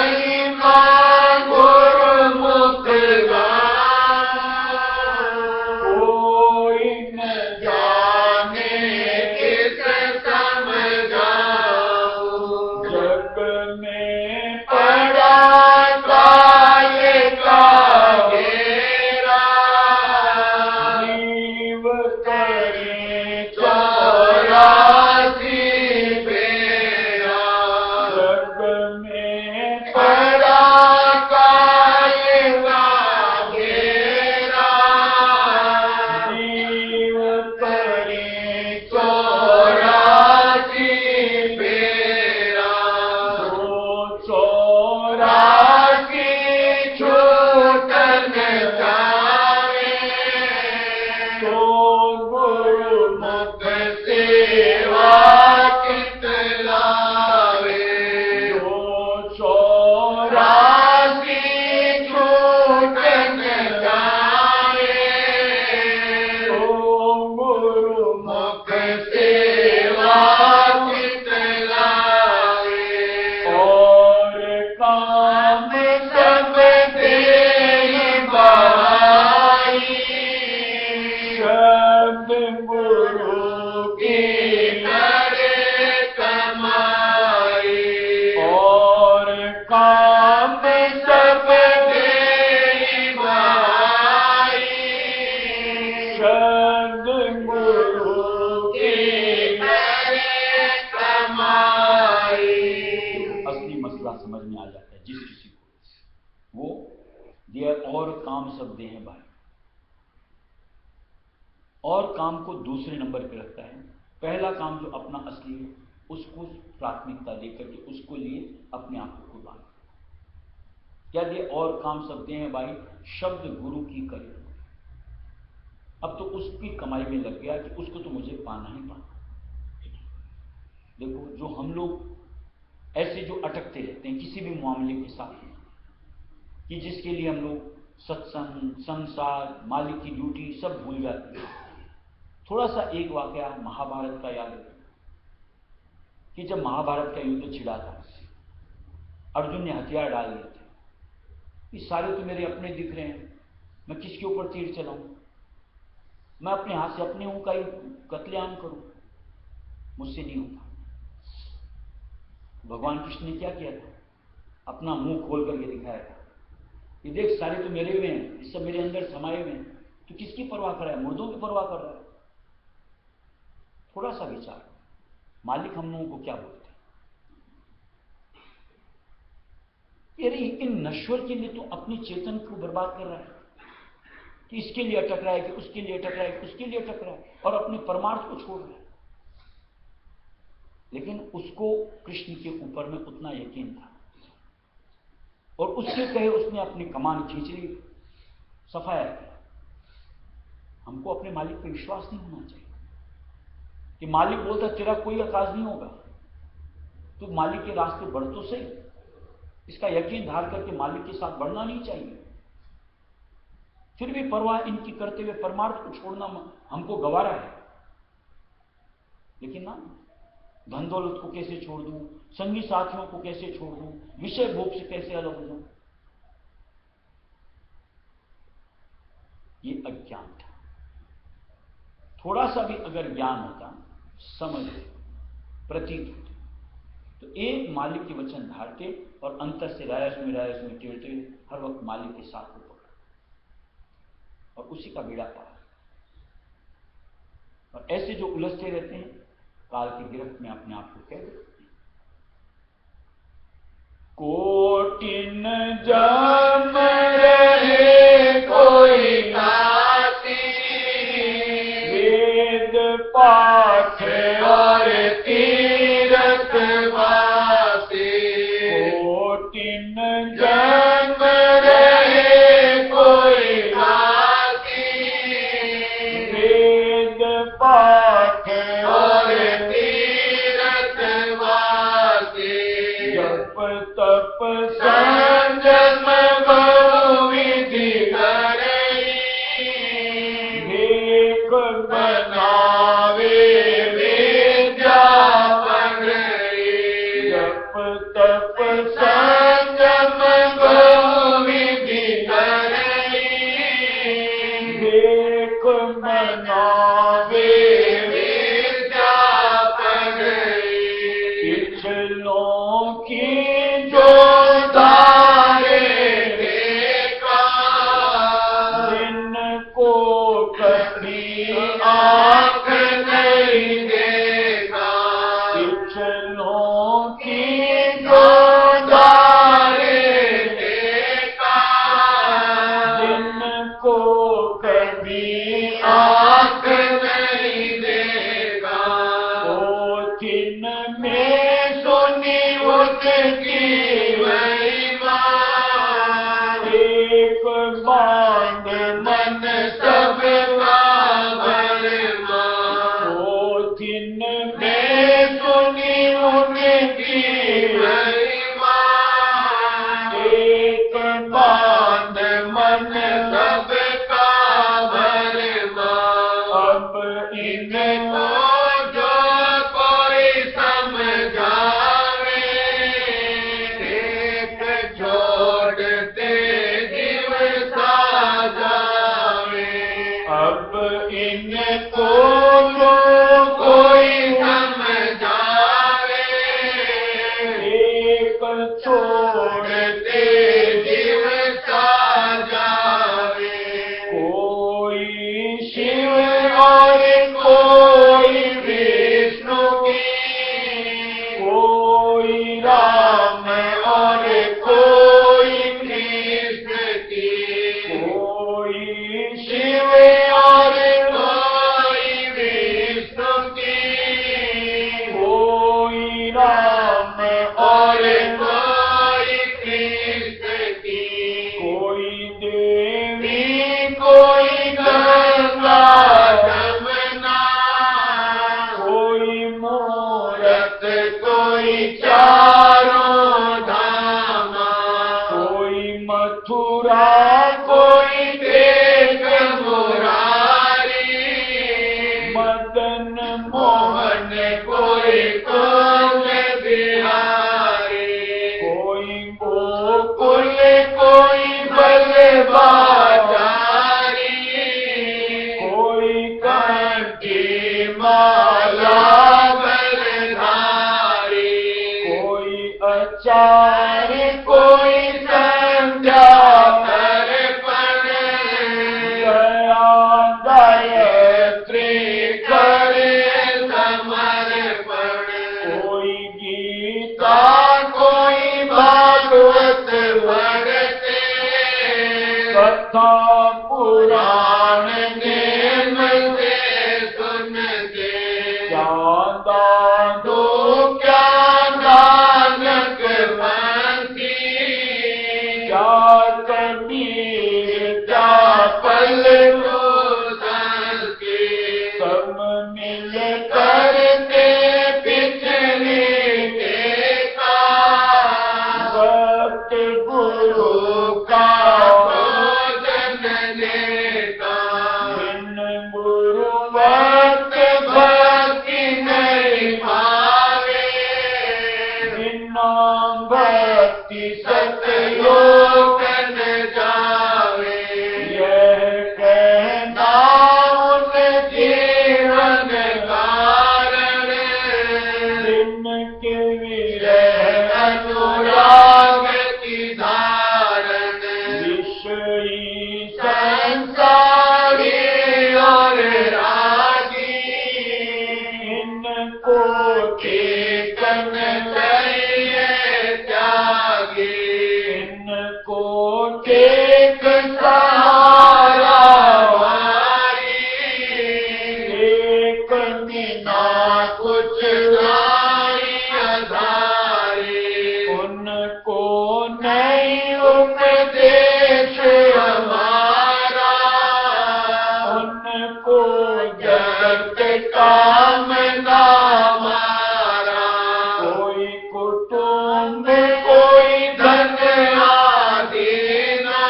काम सब दे भाई, शब्द गुरु की करे कमाई। असली मसला समझ में आ जाता है जिस किसी को, वो ये और काम सब दे हैं भाई, और काम को दूसरे नंबर पे रखता है। पहला काम जो अपना असली है उसको प्राथमिकता देकर के उसको लिए अपने आप को कुर्बान। क्या ये और काम सब दे हैं भाई, शब्द गुरु की करे। अब तो उसकी कमाई में लग गया कि उसको तो मुझे पाना ही पाना। देखो जो हम लोग ऐसे जो अटकते रहते हैं किसी भी मामले के साथ, कि जिसके लिए हम लोग सत्संग, संसार, मालिक की ड्यूटी सब भूल जाते हैं। थोड़ा सा एक वाकया महाभारत का याद है कि जब महाभारत का युद्ध छिड़ा था, अर्जुन ने हथियार डाल दिए थे कि सारे तो मेरे अपने दिख रहे हैं, मैं किसके ऊपर तीर चलाऊं, मैं अपने हाथ से अपने का ही कत्लेआम करूं, मुझसे नहीं होता। भगवान कृष्ण ने क्या किया था, अपना मुंह खोल करके दिखाया था, ये देख सारे तो मेरे हुए हैं, ये सब मेरे अंदर समाये हुए हैं, तो किसकी परवाह कर रहा है, मुर्दों की परवाह कर रहा है। थोड़ा सा विचार, मालिक हम लोगों को क्या बोलते हैं, अरे इन नश्वर के लिए तो अपनी चेतन को बर्बाद कर रहा है, कि इसके लिए अटक रहा है, कि उसके लिए अटक रहा है, कि उसके लिए अटक रहा है, और अपने परमार्थ को छोड़ रहा है। लेकिन उसको कृष्ण के ऊपर में उतना यकीन था, और उसके कहे उसने अपनी कमान खींच ली, सफाया किया। हमको अपने मालिक पर विश्वास नहीं होना चाहिए कि मालिक बोलता तेरा कोई अकाज नहीं होगा, तो मालिक के रास्ते बढ़ तो सही। इसका यकीन धार करके मालिक के साथ बढ़ना नहीं चाहिए। फिर भी परवाह इनकी करते हुए परमार्थ को छोड़ना हमको गवारा है। लेकिन ना, धन दौलत को कैसे छोड़ दूं, संगी साथियों को कैसे छोड़ दूं, विषय भोग से कैसे अलग हो जाऊं, ये अज्ञान था। थोड़ा सा भी अगर ज्ञान होता, समझ प्रतीत होता, तो एक मालिक के वचन धारते और अंतर से रायस में टेढ़ते हुए हर वक्त मालिक के साथ को पकड़, और उसी का बेड़ा पार। और ऐसे जो उलझते रहते हैं, काल की गिरफ्त में अपने आप को कह देते हैं। कोटिन जम रहे कोई नाती, वेद पाठ और तीरथ वासी। कोटिन जम रहे कोई नाती, वेद पाठ और तीरथ वासी। जप तप संयम बहुविधि करई, एक बनावे विद्या पढ़ई। जप तप संयम बहुविधि करई, एक बनावे विद्या पढ़ई। पिछलों की जो धारे देखा, जिनको कभी आँख नहीं देखा। पिछलों की जो धारे देखा, जिनको कभी आँख नहीं देखा। पोथिन में सुनी उसकी महिमा, एक बांध मन सबका भरमा। पोथिन में सुनी उनकी महिमा, एक बांध मन सबका भरमा। अब इनको जो कोई समझावे, एक छोड़ते जीव सा जावे। अब इनको जो कोई समझावे, एक छोड़ और कोई कृष्ण की, कोई देवी कोई गंगा जमुना, कोई मूरत कोई चारों धामा, कोई मथुरा कोई देख मुरारी, मदन मोहन कोई कुंज बिहारी, कोई गोकुल कोई बलबाजारी, कोई कंठी माला बलधारी, कोई अचार कोई संध्या तर्पण, दया गायत्री करे समर्पण, कोई गीता कोई भागवत पढ़ते, कथा पुराण नेम से सुनते, क्या दादो क्या नानक बंसी, क्या कबीर क्या पलटू संसी, सब मिल करते पिछली टेका, भक्त गुरु का भोजन लेता, बिन गुरु भक्त भक्ति नहीं पावे, बिना भक्ति सतयोग न जावे, यह कहना उन जीवन कारण, जिनके विरह अनुराग की धारण, विषयी संसारी और रागी, इनको टेकन चाहिए त्यागी, इनको टेक सहारा वारी, एक बिना कुछ नारी आधारी, उनको नहीं उपदेश हमारा, उनको जगत कामना मारा, कोई कुटुंब कोई धन आदीना,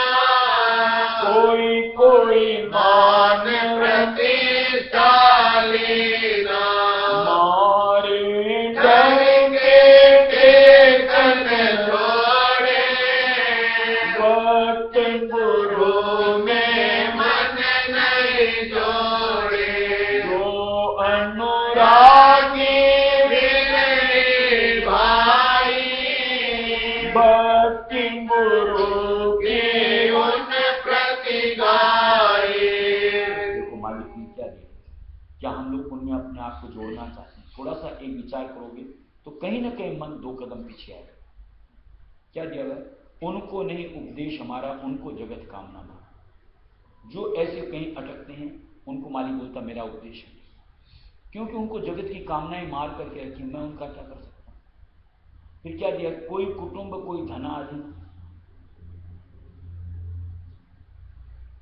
कोई मान प्रतिष्ठा लेना, मारे डर के टेकन छोड़े, भक्त गुरु में मन नहीं जोड़े, जो अनुरागी विनयी भाई, भक्ति गुरु की उन प्रति गाई। देखो मालिक ने क्या दिया, क्या हम लोग उनमें अपने आप को जोड़ना चाहते हैं? थोड़ा सा एक विचार करोगे तो कहीं ना कहीं मन 2 कदम पीछे आएगा। क्या दिया है? उनको नहीं उपदेश हमारा, उनको जगत कामना मारा। जो ऐसे कहीं अटकते हैं उनको मालिक बोलता मेरा उपदेश है, क्योंकि उनको जगत की कामनाएं मार करके रखी, मैं उनका क्या कर सकता हूं। फिर क्या दिया? कोई कुटुंब कोई धनाधीन,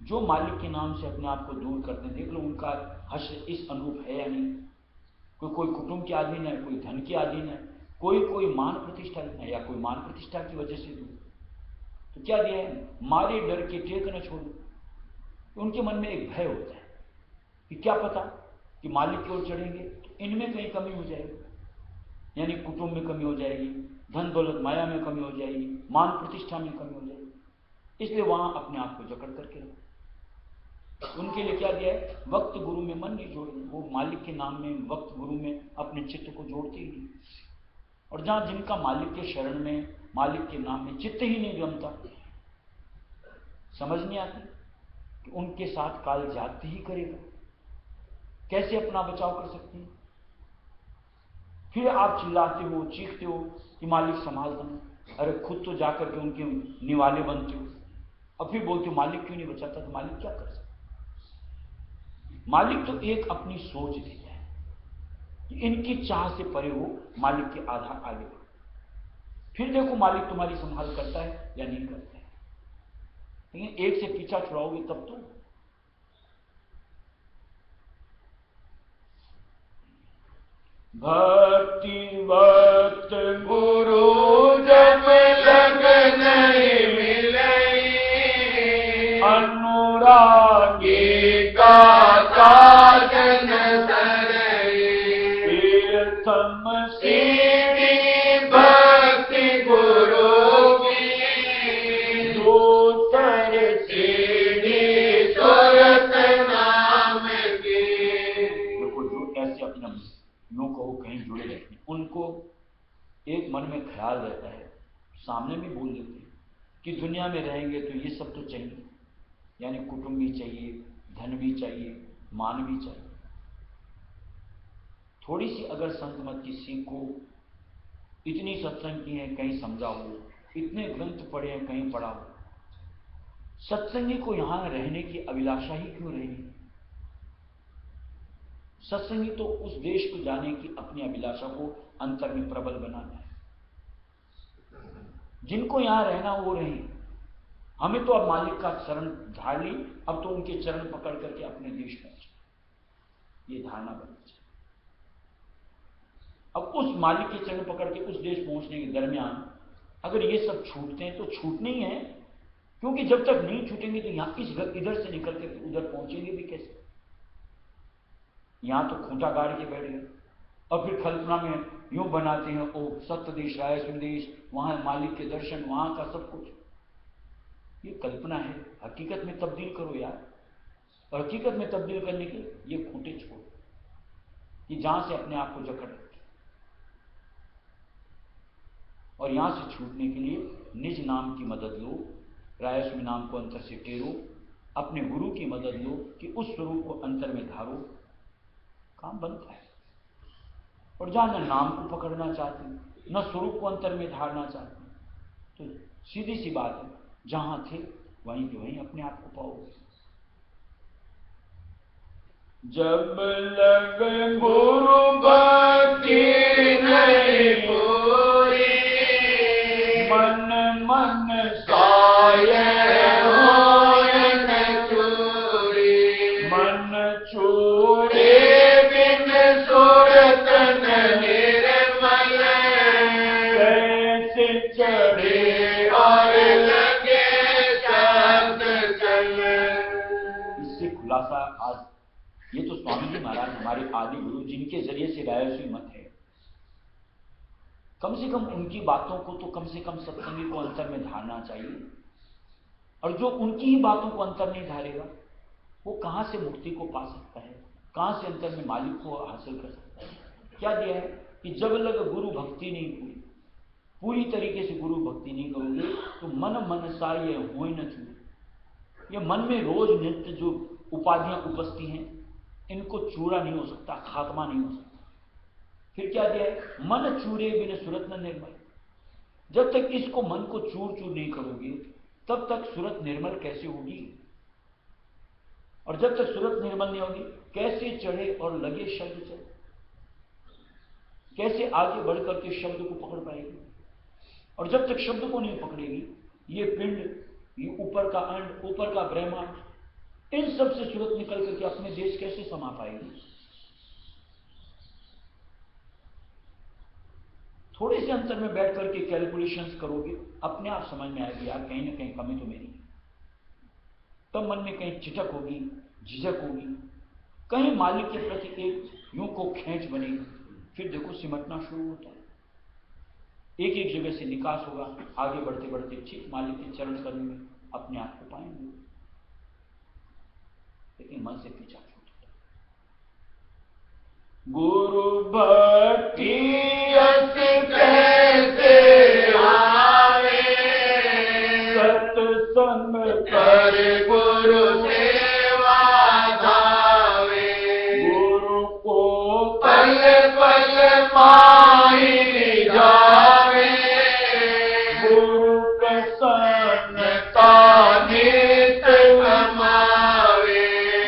जो मालिक के नाम से अपने आप को दूर करते हैं, देख लो उनका हर्ष इस अनुरूप है या नहीं। कोई कुटुंब के अधीन है, कोई धन के अधीन है, कोई मान प्रतिष्ठा है या कोई मान प्रतिष्ठा की वजह से दूर। तो क्या दिया है? मारे डर के टेक न छोड़ो। तो उनके मन में एक भय होता है कि क्या पता कि मालिक की ओर चढ़ेंगे तो इनमें कहीं कमी हो जाएगी, यानी कुटुंब में कमी हो जाएगी, धन दौलत माया में कमी हो जाएगी, मान प्रतिष्ठा में कमी हो जाएगी, इसलिए वहां अपने आप को जकड़ करके रखो। उनके लिए क्या दिया है? वक्त गुरु में मन नहीं जोड़ेंगे, वो मालिक के नाम में वक्त गुरु में अपने चित्त को जोड़ते ही नहीं। और जहां जिनका मालिक के शरण में, मालिक के नाम में चित्त ही नहीं रमता, समझ नहीं आती कि उनके साथ काल जाति ही करेगा, कैसे अपना बचाव कर सकते हैं। फिर आप चिल्लाते हो, चीखते हो कि मालिक संभाल दो, अरे खुद तो जाकर के उनके निवाले बनते हो, और फिर बोलते हो मालिक क्यों नहीं बचाता। तो मालिक क्या कर सकता? मालिक तो एक अपनी सोच देता है कि इनकी चाह से परे हो, मालिक के आधार आगे बढ़ो। फिर देखो मालिक तुम्हारी संभाल करता है या नहीं करता है। लेकिन एक से पीछा छुड़ाओगे तब तो। भक्ति वक्त गुरु जब लग नहीं मिलई, अनुरागी का साजन सरई, तीर्थम सीधी भक्ति गुरु की, दूसर सीधी सुरत नाम की। देखो जो ऐसे अपना यूं कहो कहीं जुड़े रहते हैं, उनको एक मन में ख्याल रहता है, सामने भी बोल देते हैं कि दुनिया में रहेंगे तो ये सब तो चाहिए, यानी कुटुंब भी चाहिए, धन भी चाहिए, मान भी चाहिए। थोड़ी सी अगर संत मत की सीखो, इतनी सत्संग की है कहीं समझा हो, इतने ग्रंथ पढ़े हैं कहीं पढ़ा हो, सत्संगी को यहां रहने की अभिलाषा ही क्यों रहेगी? सत्संगी तो उस देश को जाने की अपनी अभिलाषा को अंतर में प्रबल बनाना है। जिनको यहां रहना वो रहे। हमें तो अब मालिक का चरण धार ली, अब तो उनके चरण पकड़ करके अपने देश पहुंचे, ये धारणा बननी चाहिए। अब उस मालिक के चरण पकड़ के उस देश पहुंचने के दरमियान अगर ये सब छूटते हैं तो छूटने ही है, क्योंकि जब तक नहीं छूटेंगे तो यहां इधर से निकल के उधर पहुंचेंगे भी कैसे? यहां तो खूंटा गाड़ के बैठ गए और फिर कल्पना में यूं बनाते हैं, ओ सत्य देश, राय सुदेश, वहां मालिक के दर्शन, वहां का सब कुछ। ये कल्पना है, हकीकत में तब्दील करो यार। और हकीकत में तब्दील करने के ये खूंटे छोड़ो कि जहां से अपने आप को जकड़ रखे। और यहां से छूटने के लिए निज नाम की मदद लो, रायस्वी नाम को अंतर से टेरो, अपने गुरु की मदद लो कि उस स्वरूप को अंतर में धारो, काम बनता है। और जहां न नाम को पकड़ना चाहते, न स्वरूप को अंतर में धारना चाहते, तो सीधी सी बात है, जहां थे वहीं के वहीं अपने आप को पाओगे। जब लग गुरु भक्ति नहीं पूरी, मन मन साय होयन चूरी, मन चूरे बिन सुरत निर्मल, कैसे चढ़े और लगे शब्द चले। इससे खुलासा आज ये तो स्वामी जी महाराज हमारे आदि गुरु, जिनके जरिए से रायस्वी मत है, कम से कम उनकी बातों को तो कम से कम सत्संगी को अंतर में धारना चाहिए। और जो उनकी ही बातों को अंतर नहीं धारेगा वो कहां से मुक्ति को पा सकता है, कहां से अंतर में मालिक को हासिल कर सकता है? क्या दिया है कि जब लग गुरु भक्ति नहीं पूरी, पूरी तरीके से गुरु भक्ति नहीं करोगे तो मन मन सा ये हो न चूरे। ये मन में रोज नित्य जो उपाधियां उपजती हैं, इनको चूरा नहीं हो सकता, खात्मा नहीं हो सकता। फिर क्या दिया है? मन चूरे बिन सुरत न निर्मल। जब तक इसको मन को चूर चूर नहीं करोगे तब तक सुरत निर्मल कैसे होगी? और जब तक सुरत निर्मल नहीं होगी कैसे चढ़े और लगे शब्द चढ़े? कैसे आगे बढ़ करके शब्द को पकड़ पाएगी? और जब तक शब्द को नहीं पकड़ेगी, ये पिंड, ये ऊपर का अंड, ऊपर का ब्रह्मांड, इन सब से सुरत निकल करके अपने देश कैसे समा पाएगी? थोड़े से अंतर में बैठ करके कैलकुलेशंस करोगे, अपने आप समझ में आएगी यार कहीं ना कहीं कमी तो मेरी है। तब मन में कहीं चिटक होगी, झिझक होगी, कहीं मालिक के प्रति एक यूं को खींच बनेगी। फिर देखो सिमटना शुरू होता है, एक एक जगह से निकास होगा, आगे बढ़ते बढ़ते ठीक मालिक के चरण करने में अपने आप को पाएंगे। लेकिन मन से पीछा छूटता। गुरु भक्ति कैसे आवे, सत्संग कर गुरु सेवा धावे, गुरु को पल पल पाई जावे, गुरु प्रसन्नता नित कमावे,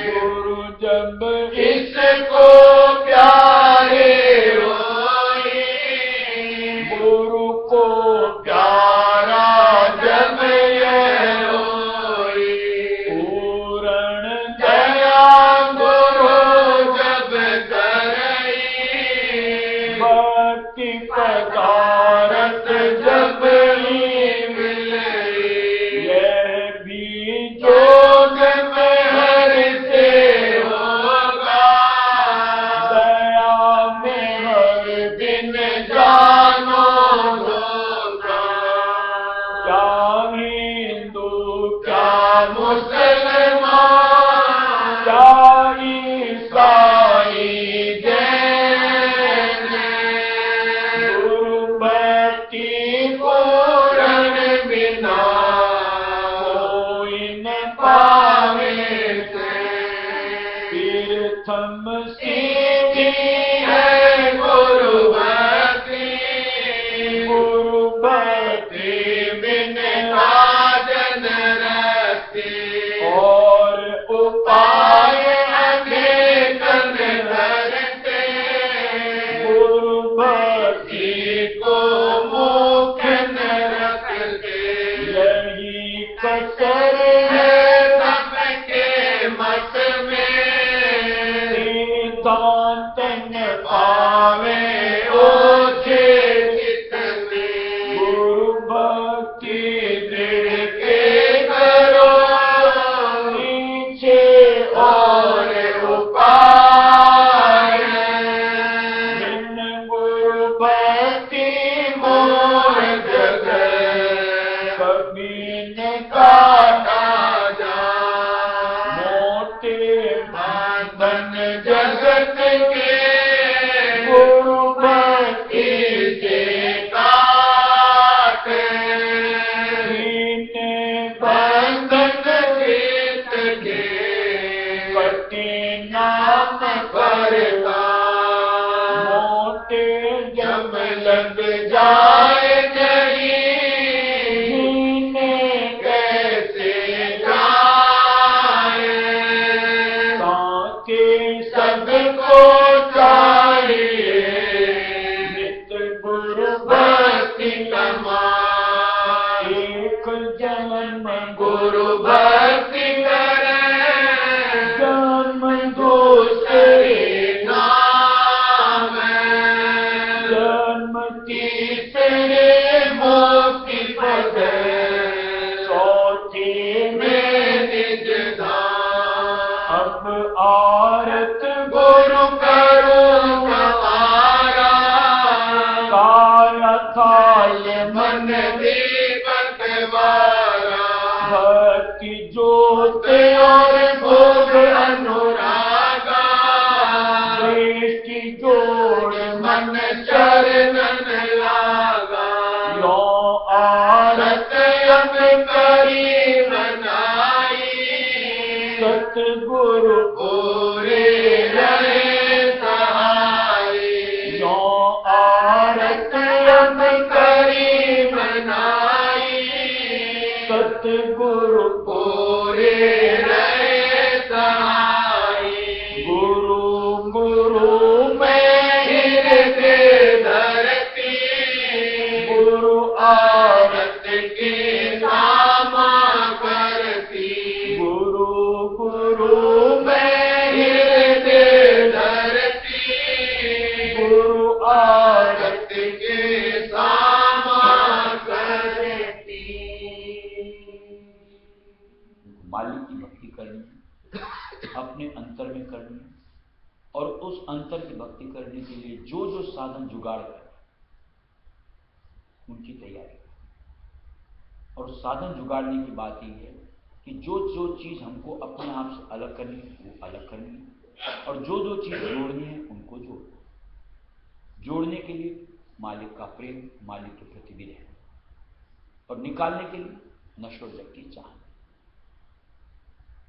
गुरु जब इसको प्यारे होई, गुरु को प्यारा जब ये होई, पूर्ण दया गुरु जब करई, भक्ति पदारथ जब ही मिलई, यह भी जोग में हर से होगा, दया में हर दिन जानो धोखा, क्या हिंदू क्या मुसलमान, क्या ईसाई जैन, गुरु भक्ति पूर्ण बिना कोई न पावे से, तीर्थम सीधी है गुरु भक्ति, गुरु भक्ति बिन साधन रखती, और उपाय अनेक धरते, गुरु भक्ति को मुख्य न रखते, यही कसर है सबके मत में, सिद्धांत न पावे ओछे चित में, गुरु भक्ति दृढ़ के करो नीचे और उपाय, बिन गुरु भक्ति मोह जग कभी न काटा काटा जा, मोटे बंधन जगत के गुरु भक्ति से काटे, दीने बंधन चित के कटी नाम करता, मोटे जब जब लग जाए नहीं दीने कैसे जाए, ताके सबको चाहिए नित गुरु भक्ति कमाए, एक जन्म गुरु भक्ति करे जन्म दूसरे नाम, जन्म तीसरे मुक्ति पद, चौथे में निज धाम, अब आरत गुरु करो सवारा, काया थाल मन दीपक वारा, भक्ति ज्योत और भोग अनुरागा, दृष्टि जोड़ मन चरणन लागा, यो आरत सतयम करी बनाई, सतगुरु पूरे रहे सहाय, यो आरत सतयम करी बनाई, सतगुरु पूरे रहे सहाय, गुरु गुरु मैं हृदय धरती, गुरु आरत की सामा करती, गुरु गुरु मैं हृदय धरती, गुरु आरत की सामा करती। मालिक की भक्ति करनी है, अपने अंतर में करनी है, और उस अंतर की भक्ति करने के लिए जो जो साधन जुगाड़ कर उनकी तैयारी, और साधन जुगाड़ने की बात ये है कि जो जो चीज़ हमको अपने आप से अलग करनी है वो अलग करनी है, और जो जो चीज़ जोड़नी है उनको जोड़ने के लिए मालिक का प्रेम, मालिक के प्रति विनय, और निकालने के लिए नश्वर जग की चाह।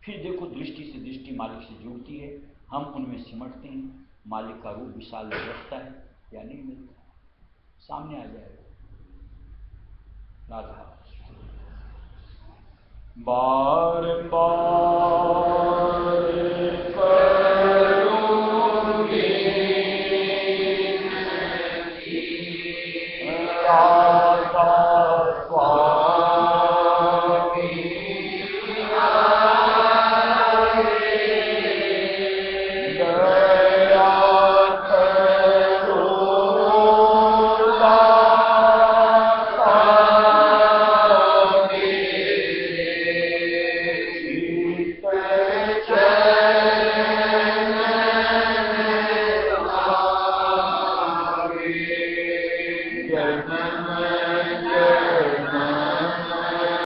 फिर देखो दृष्टि से दृष्टि मालिक से जुड़ती है, हम उनमें सिमटते हैं, मालिक का रूप विशाल रखता है या नहीं मिलता, सामने आ जाएगा। राधा बार बार